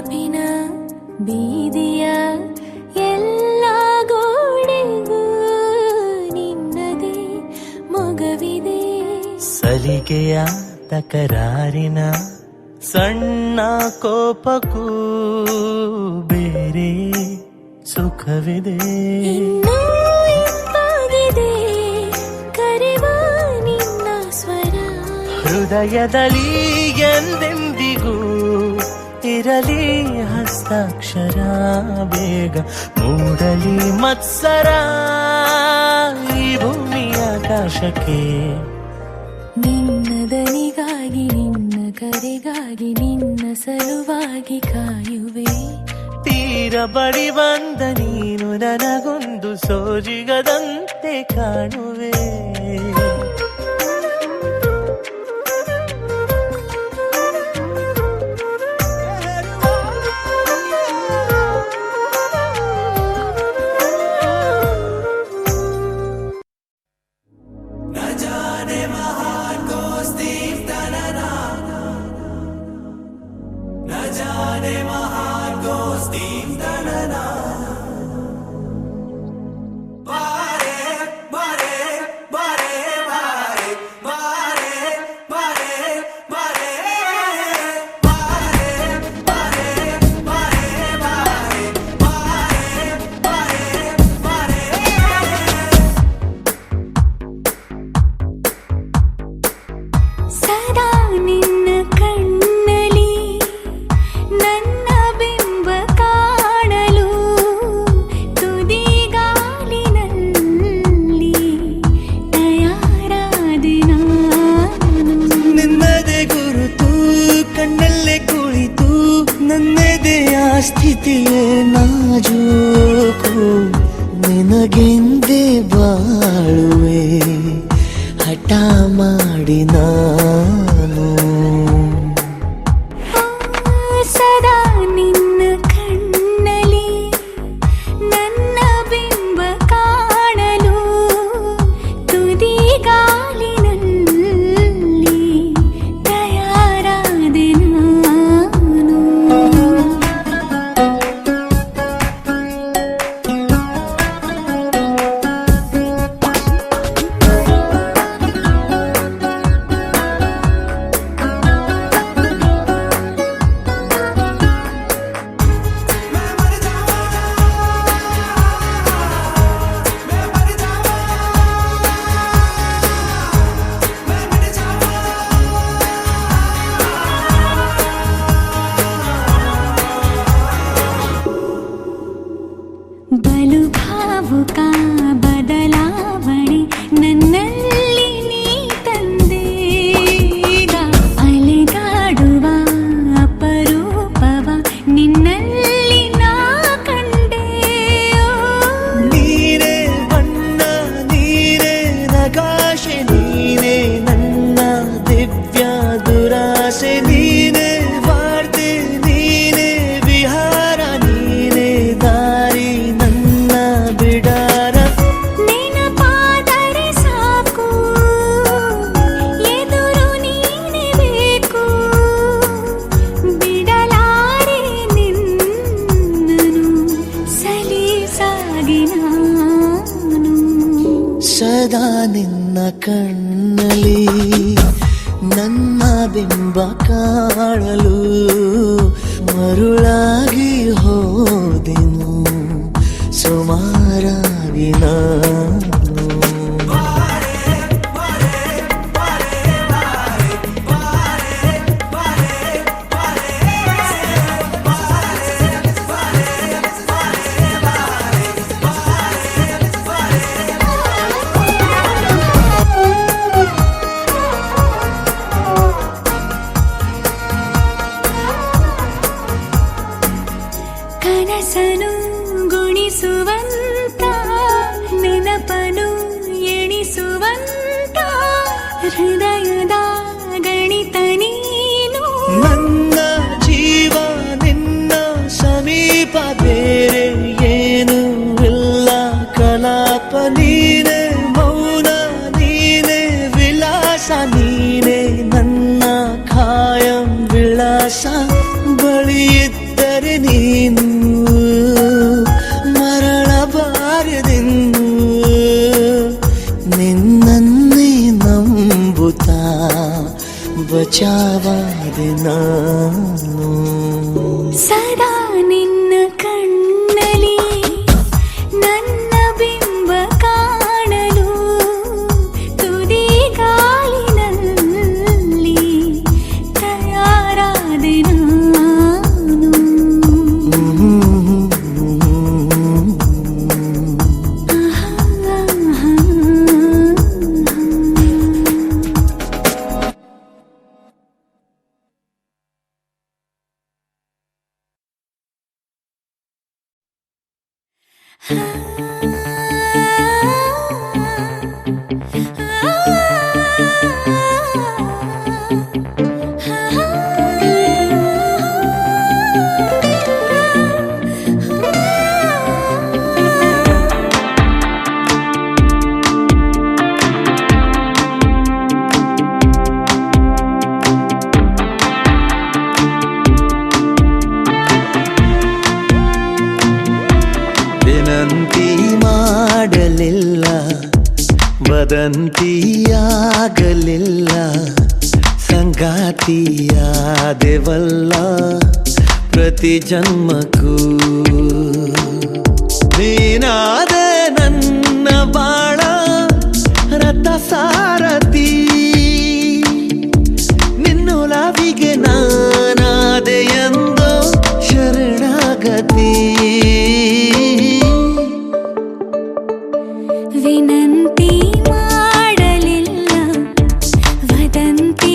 ನೆನಪಿನ ಬೀದಿಯ ಎಲ್ಲ ಗೋಡೆಗೂ ನಿನ್ನದೇ ಮೊಗವಿದೆ.
ಸಲಿಗೆಯ ತಕರಾರಿನ ಸಣ್ಣ ಕೋಪಕ್ಕೂ ಬೇರೆ ಸುಖವಿದೆ.
ಇನ್ನೂ ಇಂಪಾಗಿದೆ ಕರೆವ ನಿನ್ನ ಸ್ವರ.
ಹೃದಯದಲ್ಲಿ ಎಂದೆಂದಿಗೂ ಇರಲಿ ಹಸ್ತಾಕ್ಷರ. ಬೇಗ ಮೂಡಲಿ ಮತ್ಸರ ಈ ಭೂಮಿಯ ಆಕಾಶಕ್ಕೆ.
ನಿನ್ನ ದನಿಗಾಗಿ ನಿನ್ನ ಕರೆಗಾಗಿ ನಿನ್ನ ಸಲುವಾಗಿ ಕಾಯುವೆ.
ತೀರ ಬಳಿ ಬಂದ ನೀನು ನನಗೊಂದು ಸೋಜಿಗದಂತೆ ಕಾಣುವೆ.
ಸದಾ ನಿನ್ನ ಕಣ್ಣಲ್ಲಿ ನನ್ನ ಬಿಂಬ ಕಾಣಲು ತುದಿಗಾಲಿನಲ್ಲಿ ತಯಾರಾದೆ ನಾನು.
ನಿನ್ನದೇ ಗುರುತು ಕಣ್ಣಲ್ಲೇ ಕುಳಿತು ನನ್ನದೆಯ ಸ್ಥಿತಿಯೇ ನಾಜೂಕು. ನಿನಗೆಂದೇ ಬಾಳುವೆ ಹಠ ಮಾಡಿ ನಾನು.
ಸದಾ ನಿನ್ನ ಕಣ್ಣಲ್ಲಿ ನನ್ನ ಬಿಂಬ ಕಾಣಲು ತುದಿಗಾಲಿನಲ್ಲಿ ತಯಾರಾದೆ ನಾನು. ಬಲು ಭಾವುಕ ಬದಲಾವಣೆ ನನ್ನಲ್ಲಿ ನೀ ತಂದೆ. ಈಗ ಅಲೆದಾಡುವ ಅಪರೂಪವ ನಿನ್ನಲ್ಲಿ ನಾ ಕಂಡೆ.
ನೀನೇ ಬಣ್ಣ ನೀನೇ ನಗಾಶೆ ನೀನೇ ನನ್ನ ದಿವ್ಯ ದುರಾಸೆ. ನೀನೇ ವಾರ್ತೆ ನೀನೇ ವಿಹಾರ ನೀನೇ ದಾರಿ ನನ್ನ ಬಿಡಾರ.
ನೆನಪಾದರೆ ಸಾಕು ಎದುರು ನೀನೇ ಬೇಕು. ಬಿಡಲಾರೆ ನಿನ್ನನು ಸಲೀಸಾಗಿ ನಾನು.
ಸದಾ ನಿನ್ನ ಕಣ್ಣಲ್ಲಿ ನನ್ನ ಬಿಂಬ ಕಾಣಲು ಮರುಳಾಗಿ ಹೋದೆನು ಸುಮಾರಾಗಿ ನಾನು.
ಕನಸನು ಗುಣಿಸುವಂತ ನೆನಪನು ಎಣಿಸುವಂತ ಹೃದಯದ ಗಣಿತ ನೀನು.
ನನ್ನ ಜೀವ ನಿನ್ನ ಸಮೀಪ ಬೇರೆ ಏನು ಇಲ್ಲ ಕಲಾಪ. ನೀನೇ ಮೌನ ನೀನೇ ವಿಲಾಸ ನೀನೇ ನನ್ನ ಖಾಯಂ ವಿಳಾಸ. ಬಳಿಯಿದ್ದರೆ ಚಾವಾದೆ ನಾನು
ಸದಾ ನಿನ್ನ ಕಣ್ಣಲಿ ನನ್ನ ಬಿಂಬ ಕಾಣಲು ತುದಿ ಗಾಳಿನಲ್ಲಿ ತಯಾರಾದೆ ನಾನು
ವಿನಂತಿ ಮಾಡಲಿಲ್ಲ ವದಂತಿಯಾಗಲಿಲ್ಲ ಸಂಗಾತಿಯಾದೆವಲ್ಲ ಪ್ರತಿ ಜನ್ಮಕ್ಕೂ ನೀನಾದೆ ನನ್ನ ಬಾಳ ರಥ ಸಾರಥಿ ನಿನ್ನೊಲವಿಗೆ ನಾನಾದೆ ಎಂದು ಶರಣಾಗತಿ
ವಿನಂತಿ ಮಾಡಲಿಲ್ಲ ವದಂತಿಯಾಗಲಿಲ್ಲ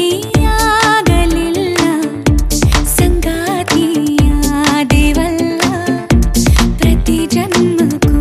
ಸಂಗಾತಿಯಾದೆವಲ್ಲ ಪ್ರತಿ ಜನ್ಮಕ್ಕೂ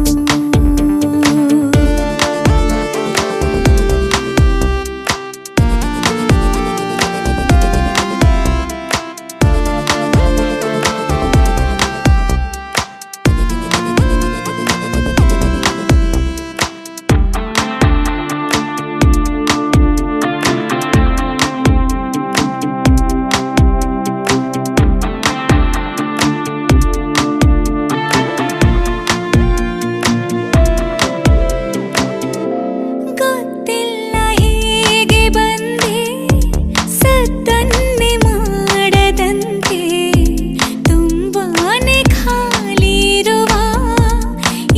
ಗೊತ್ತಿಲ್ಲ ಹೇಗೆ ಬಂದೆ ಸದ್ದನ್ನೇ ಮಾಡದಂತೆ ತುಂಬಾನೇ ಖಾಲಿ ಇರುವ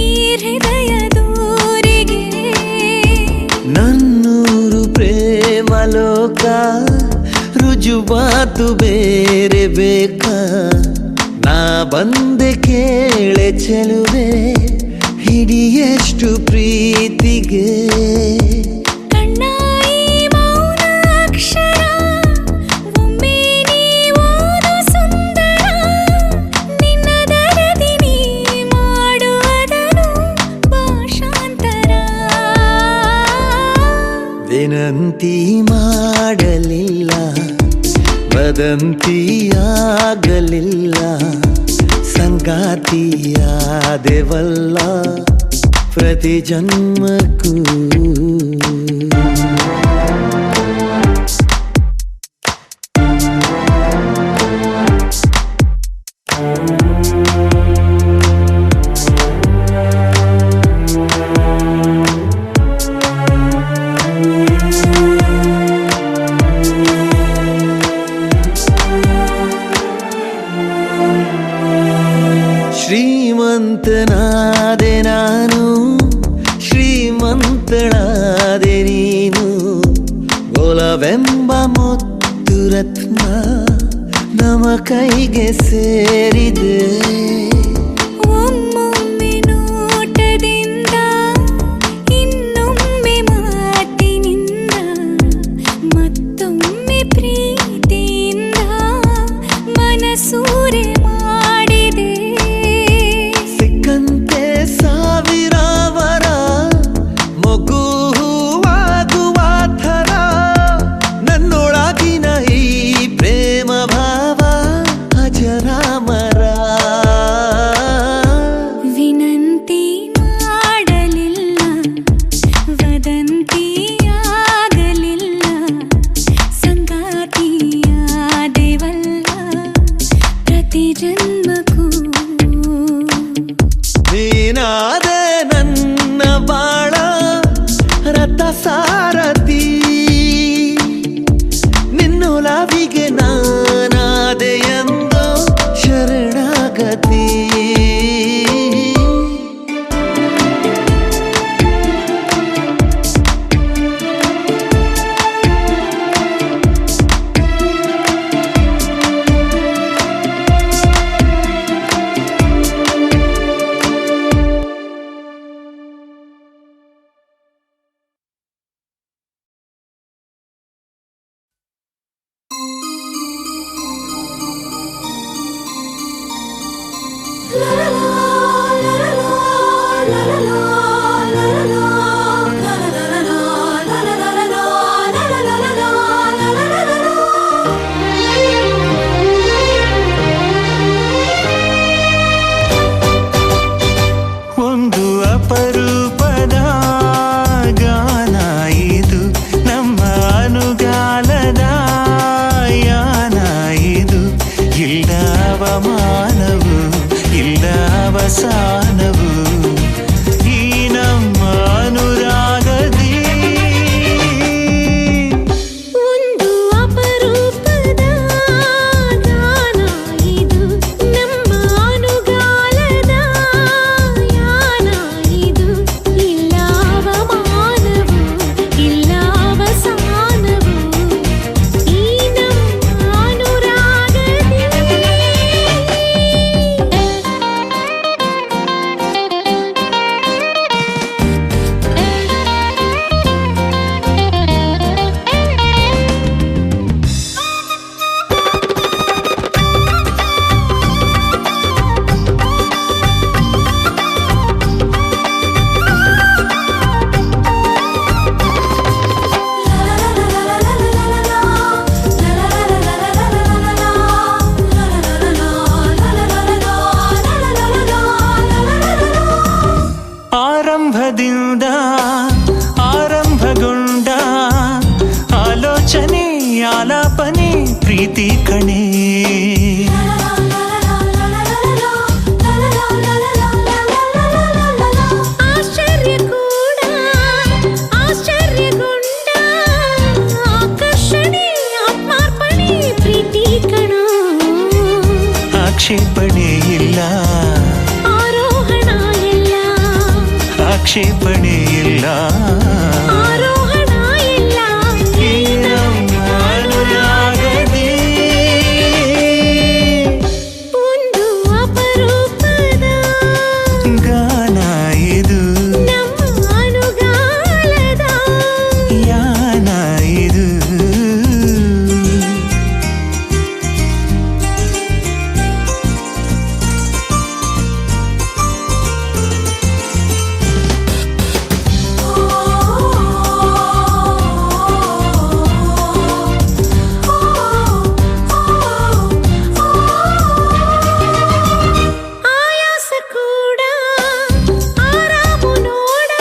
ಈ ಹೃದಯ ದೂರಿಗೆ
ನನ್ನೂರು ಪ್ರೇಮ ಲೋಕ ರುಜುವಾತು ಬೇರೆ ಬೇಕಾ ನಾ ಬಂದೆ ಕೇಳೆ ಚೆಲುವೆ ಹಿಡಿಯಷ್ಟು ಪ್ರೀತಿಗೆ
ಕಣ್ಣ ಈ ಮೌನ ಅಕ್ಷರ ಒಮ್ಮೆ ನೀ ಓದು ಸುಂದರ ನಿನ್ನ ದರದಿ ನೀ ಮಾಡುವುದನು ಭಾಷಾಂತರ
ವಿನಂತಿ ಮಾಡಲಿಲ್ಲ ವದಂತಿಯಾಗಲಿಲ್ಲ ಸಂಗಾತಿಯಾದೆವಲ್ಲ ಪ್ರತಿ ಜನ್ಮಕ್ಕೂ ಶ್ರೀಮಂತನಾದೆ ನಾನು ಶ್ರೀಮಂತಳಾದೆ ನೀನು ಒಲವೆಂಬ ಮುತ್ತು ರತ್ನ ನಮ ಕೈಗೆ ಸೇರಿದೆ
ಒಮ್ಮೊಮ್ಮೆ ನೋಟದಿಂದ ಇನ್ನೊಮ್ಮೆ ಮಾತಿನಿಂದ ಮತ್ತೊಮ್ಮೆ ಪ್ರೀತಿಯಿಂದ ಮನಸೂರೆ ಮಾಡಿದೆ
ಸಿಕ್ಕಂತೆ ಸಾವಿರ ವರ ಮಗು ಹೂವಾಗುವ ಥರ ನನ್ನೊಳಗಿನ ಈ ಪ್ರೇಮ ಭಾವ ಅಜರಾಮರ ಅವಸಾನವು ಈ ನಮ್ಮ ಅನುರಾಗದಿ.
ಒಂದು ಅಪರೂಪದ ಗಾನ ಇದು ನಮ್ಮ ಅನುಗಾಲದ ಯಾನ ಇದು. ಇಲ್ಲ ಅವಮಾನವು ಇಲ್ಲ ಅವಸಾನವು ಈ ನಮ್ಮ ಅನುರಾಗದಿ.
ಆರಂಭದಿಂದ ಆರಂಭಗೊಂಡ ಆಲೋಚನೆ ಆಲಾಪನೆ ಪ್ರೀತಿ ಕಣೆ.
ಆಶ್ಚರ್ಯ ಕೂಡ ಆಶ್ಚರ್ಯಗೊಂಡ ಆಕರ್ಷಣೆ ಆತ್ಮಾರ್ಪಣೆ ಪ್ರೀತಿ ಕಣ.
ಆಕ್ಷೇಪಣೆ ಇಲ್ಲ
ಆರೋಹಣ ಇಲ್ಲ
ಆಕ್ಷೇಪಣೆ ಇಲ್ಲ
ಆರೋಹಣ ಇಲ್ಲ
ಈ ನಮ್ಮ ಅನುರಾಗದಿ.
ಒಂದು ಅಪರೂಪದ
ಗಾನ ಇದು
ನಮ್ಮ ಅನುಗಾಲದ
ಯಾನ ಇದು.
ಆಯಾಸ ಕೂಡ ಆರಾಮು ನೋಡ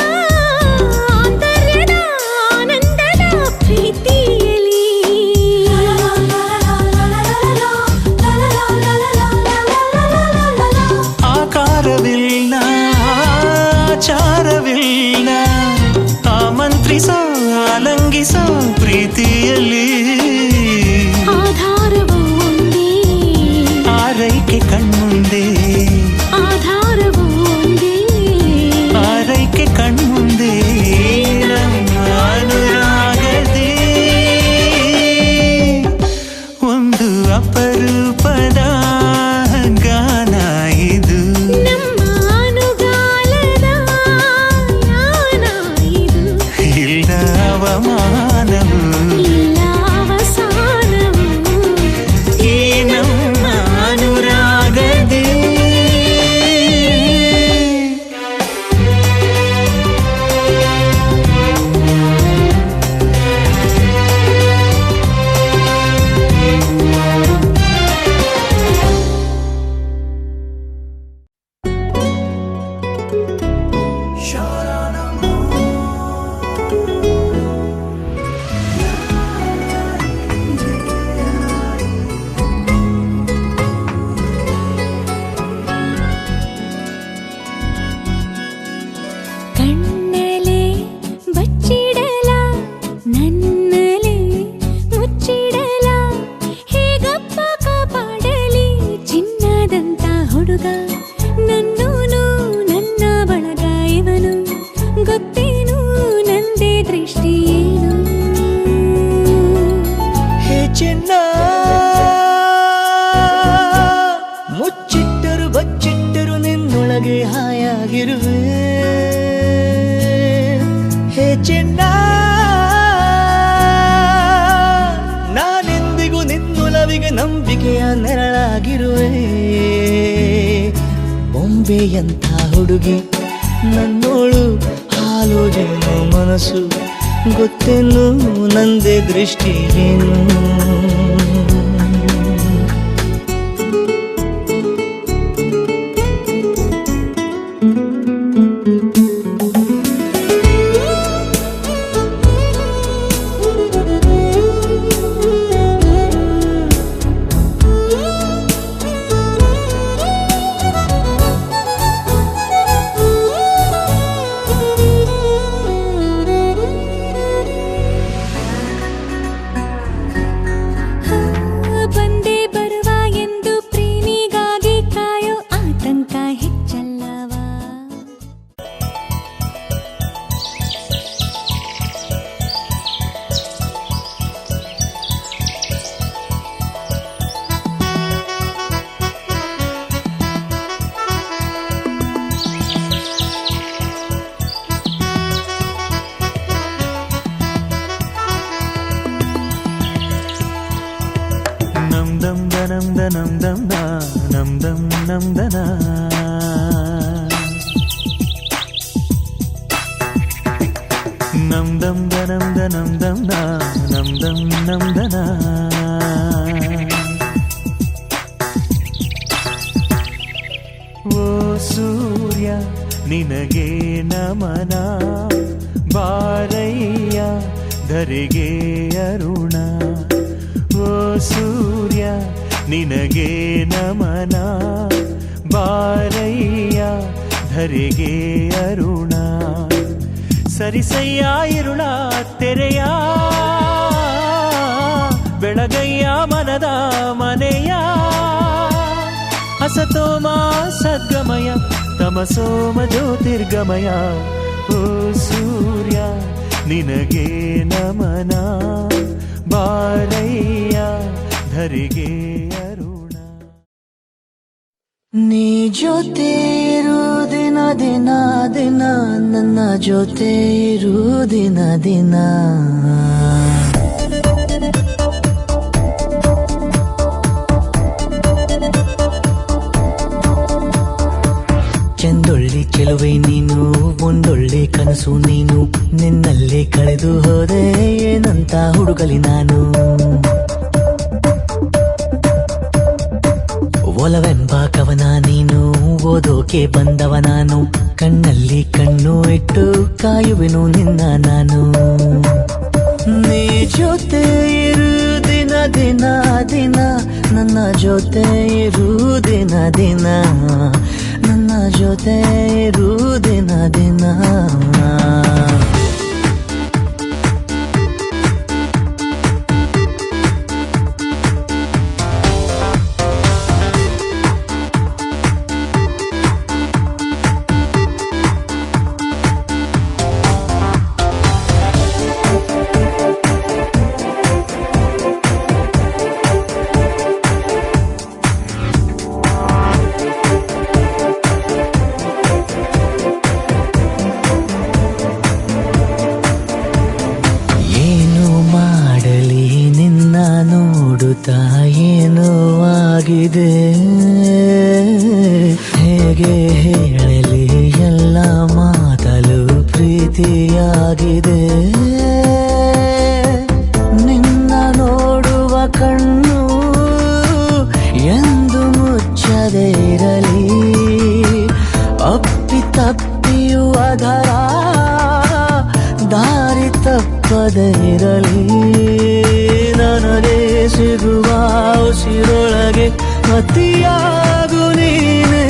ಆಂತರ್ಯದ ಆನಂದದ ಪ್ರೀತಿಯಲಿ.
ಆಕಾರವಿಲ್ಲ ಆಚಾರವಿಲ್ಲ ಆಮಂತ್ರಿಸೋ ಆಲಂಗಿಸೋ ಪ್ರೀತಿಯಲ್ಲಿ.
ಆಧಾರವು ಒಂದೇ
ಆರೈಕೆ ಕಣ್ಮುಂದೆ
ಆಧಾರವು ಒಂದೇ
ಆರೈಕೆ ಕಣ್ಮುಂದೆ ನಮ್ಮ ಅನುರಾಗದಿ. ಒಂದು ಅಪರೂಪದ ಗಾನ ಇದು
ನಮ್ಮ ಅನುಗಾಲದ ಯಾನ ಇದು.
ಇಲ್ಲ ಅವಮಾನವು
ಇಲ್ಲ ಅವಸಾನವು
ಈ ನಮ್ಮ ಅನುರಾಗದಿ.
ಕಣ್ಣಲೆ ಬಚ್ಚಿಡಲ ನನ್ನಲೆ ಮುಚ್ಚಿಡಲ ಹೇಗಪ್ಪ ಕಾಪಾಡಲಿ ಚಿನ್ನದಂತ ಹುಡುಗ ನನ್ನೂನು ನನ್ನ ಬಳಗ ಇವನು ಗೊತ್ತೇನು ನಂದೇ ದೃಷ್ಟಿ ಏನು.
ಹೇ ಚಿನ್ನ ಮುಚ್ಚಿಟ್ಟರು ಬಚ್ಚಿಟ್ಟರು ನಿನ್ನೊಳಗೆ ಹಾಯಾಗಿರುವೆ. ಹೇ ಚಿನ್ನ ನಾನೆಂದಿಗೂ ನಿನ್ನೊಲವಿಗೆ ನಂಬಿಕೆಯ ನೆರಳಾಗಿರುವೆ. ಬೊಂಬೆಯಂಥ ಹುಡುಗಿ ನನ್ನೋಳು ಹಾಲು ಜೇನು ಮನಸ್ಸು ಗೊತ್ತೇನು ನಂದೇ ದೃಷ್ಟಿ ಏನು.
ದನಂ ದಂ ದ ನಂ ದಂ ನಂ ದನ ನಂ ದಂ ದನಂ ದನಂ ದಂ ದ ನಂ ದಂ ನಂ ದನ ಓ ಸೂರ್ಯ ನಿನಗೆ ನಮನ ಬಾರಯ್ಯ ಧರೆಗೆ ಅರುಣ ಓ ಸೂರ್ಯ ನಿನಗೆ ನಮನ ಬಾರಯ್ಯ ಧರೆಗೆ ಅರುಣ ಸರಿಸಯ್ಯ ಇರುಳ ತೆರೆಯ ಬೆಳಗಯ್ಯ ಮನದ ಮನೆಯ ಹಸತೋಮ ಸದ್ಗಮಯ ತಮಸೋಮ ಜ್ಯೋತಿರ್ಗಮಯ ಓ ಸೂರ್ಯ ನಿನಗೆ ನಮನ ಬಾರಯ್ಯ ಧರೆಗೆ ಅರುಣ
ನೀ ಜೊತೆ ಇರು ದಿನ ದಿನ ದಿನ ನನ್ನ ಜೊತೆ ಇರು ದಿನ ದಿನ ಚೆಂದೊಳ್ಳೆ ಚೆಲುವೆ ನೀನು ಒಂದೊಳ್ಳೆ ಕನಸು ನೀನು ನಿನ್ನಲ್ಲೇ ಕಳೆದು ಹೋದೆ ಏನಂತ ಹುಡುಗಲಿ ನಾನು ಒಲವೆಂಬ ಕವನ ನೀನು ಓದೋಕೆ ಬಂದವ ನಾನು ಕಣ್ಣಲ್ಲಿ ಕಣ್ಣು ಇಟ್ಟು ಕಾಯುವೆನು ನಿನ್ನ ನಾನು ನೀ ಜೊತೆ ಇರು ದಿನ ದಿನ ದಿನ ನನ್ನ ಜೊತೆ ಇರು ದಿನ ದಿನ ನನ್ನ ಜೊತೆ ಇರು ದಿನ ದಿನ ಏನೋ ಆಗಿದೆ ಹೇಗೆ ಹೇಳಲಿ ಎಲ್ಲ ಮಾತಲು ಪ್ರೀತಿಯಾಗಿದೆ ನಿನ್ನ ನೋಡುವ ಕಣ್ಣು ಎಂದು ಮುಚ್ಚದೆ ಇರಲಿ ಅಪ್ಪಿ ತಪ್ಪಿಯೂ ಅದರ ದಾರಿ ತಪ್ಪದೆ ಇರಲಿ ನನಗೆ ಸಿಗುವ ಉಸಿರೊಳಗೆ ಅತಿಯಾಗು ನೀನೆ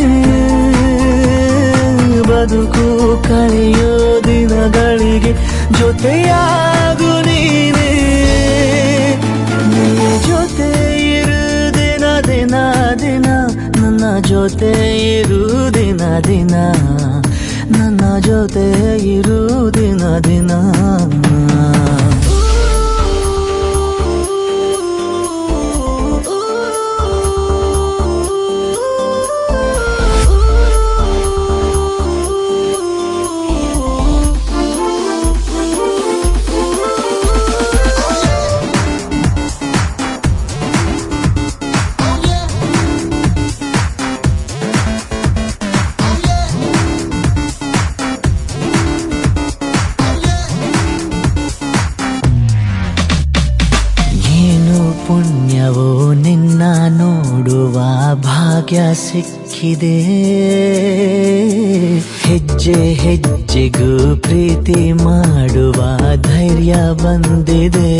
ಬದುಕು ಕಳೆಯೋ ದಿನಗಳಿಗೆ ಜೊತೆಯಾಗು ನೀನೆ ನೀ ಜೊತೆ ಇರು ದಿನ ದಿನ ದಿನ ನನ್ನ ಜೊತೆ ಇರು ದಿನ ದಿನ ನನ್ನ ಜೊತೆ ಇರು ದಿನ ದಿನ ಪುಣ್ಯವೋ ನಿನ್ನ ನೋಡುವ ಭಾಗ್ಯ ಸಿಕ್ಕಿದೆ ಹೆಜ್ಜೆ ಹೆಜ್ಜೆಗೂ ಪ್ರೀತಿ ಮಾಡುವ ಧೈರ್ಯ ಬಂದಿದೆ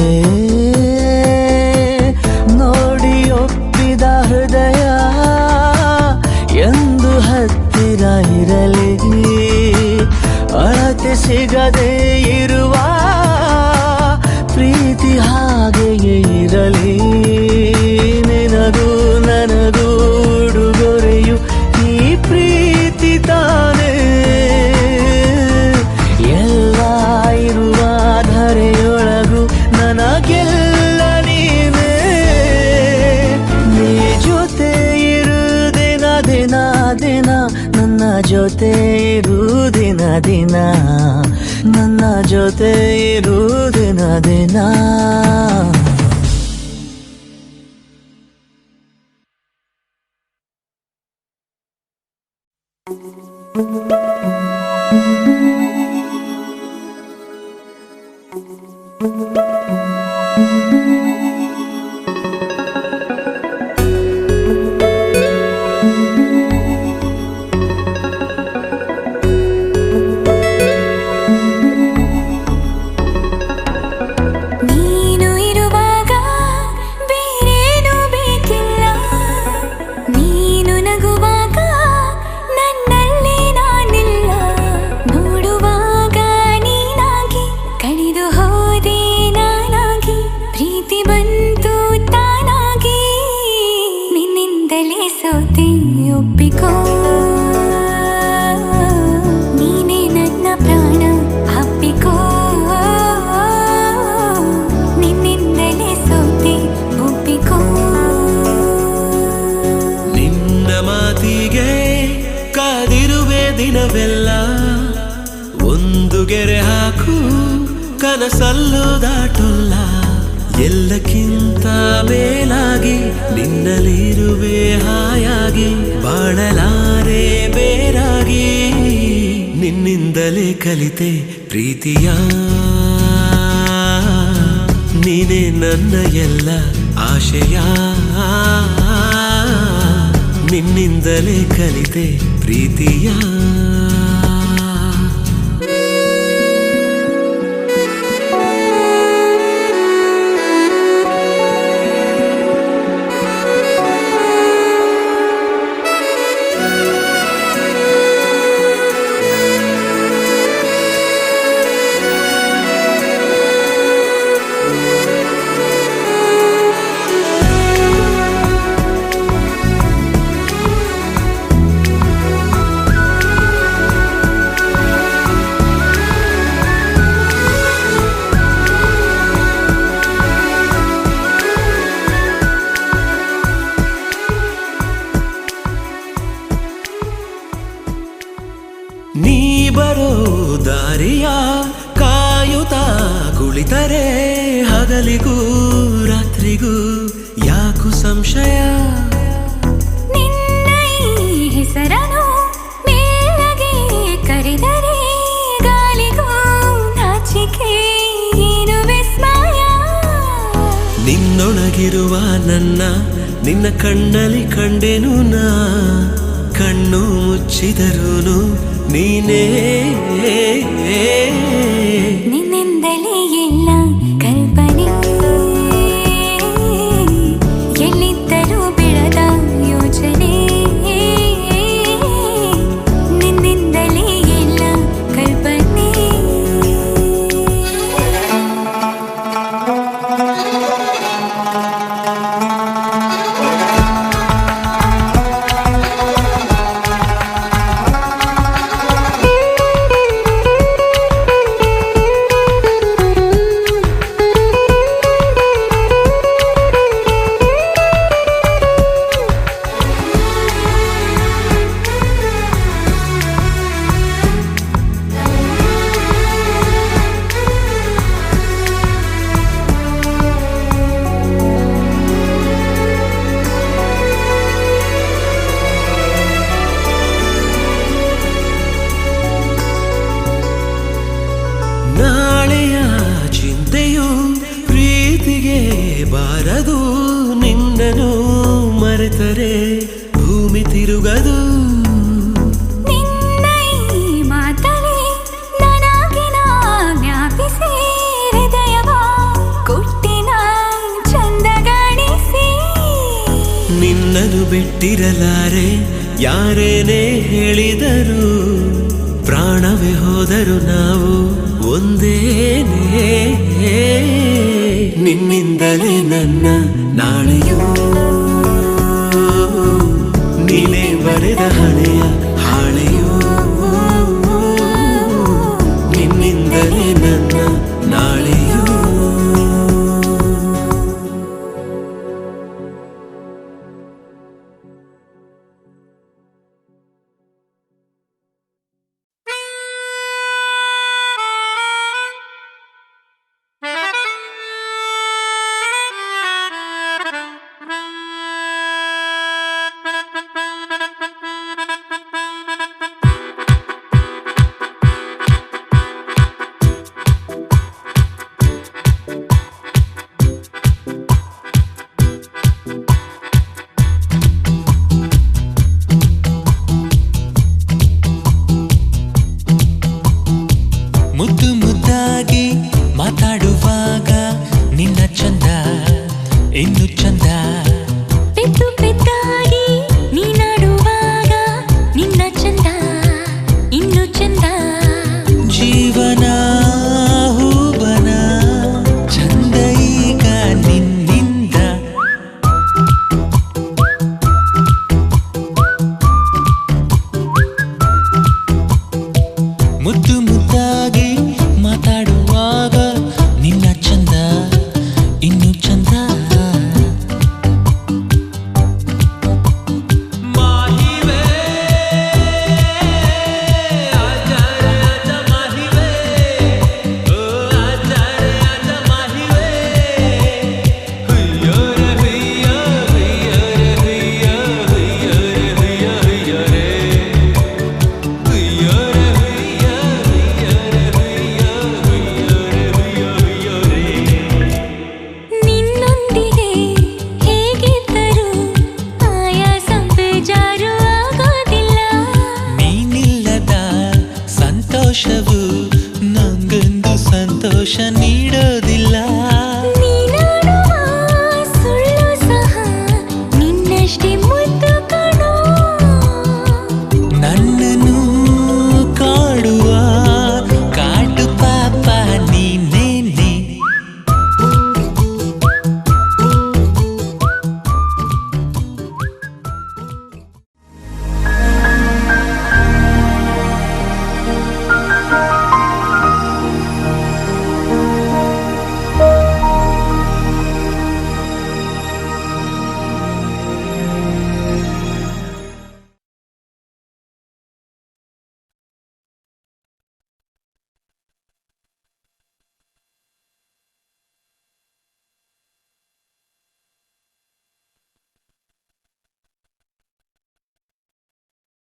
ನೋಡಿ ಒಪ್ಪಿದ ಹೃದಯ ಎಂದು ಹತ್ತಿರ ಇರಲಿ ಅಳತೆ ಸಿಗದೆ ಇರುವ ಪ್ರೀತಿ ಹಾಗೆಯೇ ಇರಲಿ ನಿನಗೂ ನನಗೂ ಉಡುಗೊರೆಯು ಈ ಪ್ರೀತಿ ತಾನೇ ಎಲ್ಲ ಇರುವ ಧರೆಯೊಳಗೂ ನನಗೆಲ್ಲ ನೀನೇ ನೀ ಜೊತೆ ಇರು ದಿನ ದಿನ ದಿನ ನನ್ನ ಜೊತೆ ಇರು ದಿನ ದಿನ ನನ್ನ ಜೊತೆ ಇರು ದಿನ ದಿನ
ನೀನು ಇರುವಾಗ ಬೇರೇನೂ ಬೇಕಿಲ್ಲ, ನೀನು ನಗುವಾಗ ನನ್ನಲ್ಲಿ ನಾನಿಲ್ಲ, ನೋಡುವಾಗ ನೀನಾಗಿ ಕಳೆದು ಹೋದೆ ನಾನಾಗಿ, ಪ್ರೀತಿ ಬಂತು ತಾನಾಗಿ, ನಿನ್ನಿಂದಲೇ ಸೋತೆ ಒಪ್ಪಿಕೋ, ನೀನೇ ನನ್ನ ಪ್ರಾಣ ಅಪ್ಪಿಕೋ, ನಿನ್ನಿಂದಲೇ ಸೋತೆ ಒಪ್ಪಿಕೋ.
ನಿನ್ನ ಮಾತಿಗೆ ಕಾದಿರುವೆ ದಿನವೆಲ್ಲ, ಒಂದು ಗೆರೆ ಹಾಕು ಕನಸಲ್ಲೂ ದಾಟುಲ್ಲ, ಎಲ್ಲಕ್ಕಿಂತ ಮೇಲಾಗಿ ನಿನ್ನಲ್ಲಿರುವೆ ಹಾಯಾಗಿ, ಬಾಳಲಾರೆ ಬೇರಾಗಿ, ನಿನ್ನಿಂದಲೇ ಕಲಿತೆ ಪ್ರೀತಿಯ, ನೀನೇ ನನ್ನ ಎಲ್ಲ ಆಶಯ, ನಿನ್ನಿಂದಲೇ ಕಲಿತೆ ಪ್ರೀತಿಯ. ನೀ ಬರೋ ದಾರಿಯ ಕಾಯುತ್ತಾ ಕುಳಿತರೆ, ಹಗಲಿಗೂ ರಾತ್ರಿಗೂ ಯಾಕು ಸಂಶಯ,
ನಿನ್ನ ಈ ಹೆಸರನ್ನು ಮೇಲಗೆ ಕರೆದರೆ, ಗಾಳಿಗೂ ನಾಚಿಕೆ ಏನು ವಿಸ್ಮಯ,
ನಿನ್ನೊಳಗಿರುವ ನನ್ನ ನಿನ್ನ ಕಣ್ಣಲ್ಲಿ ಕಂಡೆನು ನಾ, ಕಣ್ಣು ಮುಚ್ಚಿದರೂನು ನೀನೇ,
ನಿನ್ನಿಂದಲೇ ಎಲ್ಲ ಕಲ್ಪನೆ, ಎಲ್ಲಿದ್ದರೂ ಬೆಳೆದ ಯೋಚನೆ, ನಿನ್ನಿಂದಲೇ ಎಲ್ಲ ಕಲ್ಪನೆ.
ನಾಳೆಯ ಚಿಂತೆಯು ಪ್ರೀತಿಗೆ ಬಾರದು, ನಿನ್ನನು ಮರೆತರೆ ಭೂಮಿ ತಿರುಗದು,
ನಿನ್ನ ಈ ಮಾತಲ್ಲಿ ನನಗಿನ ಜ್ಞಾಪಿಸಿ, ಹೃದಯವ ಕೊಟ್ಟಿನ ಚಂದಗಾಣಿಸಿ,
ನಿನ್ನನು ಬಿಟ್ಟಿರಲಾರೆ ಯಾರೇನೇ ಹೇಳಿದರು, ಪ್ರಾಣವೇ ಹೋದರು ನಾವು ಒಂದೇನೇ, ನಿನ್ನಿಂದಲೇ ನನ್ನ ನಾಳೆಯೂ, ನೀನೇ ಬರೆದ ಹಣೆಯ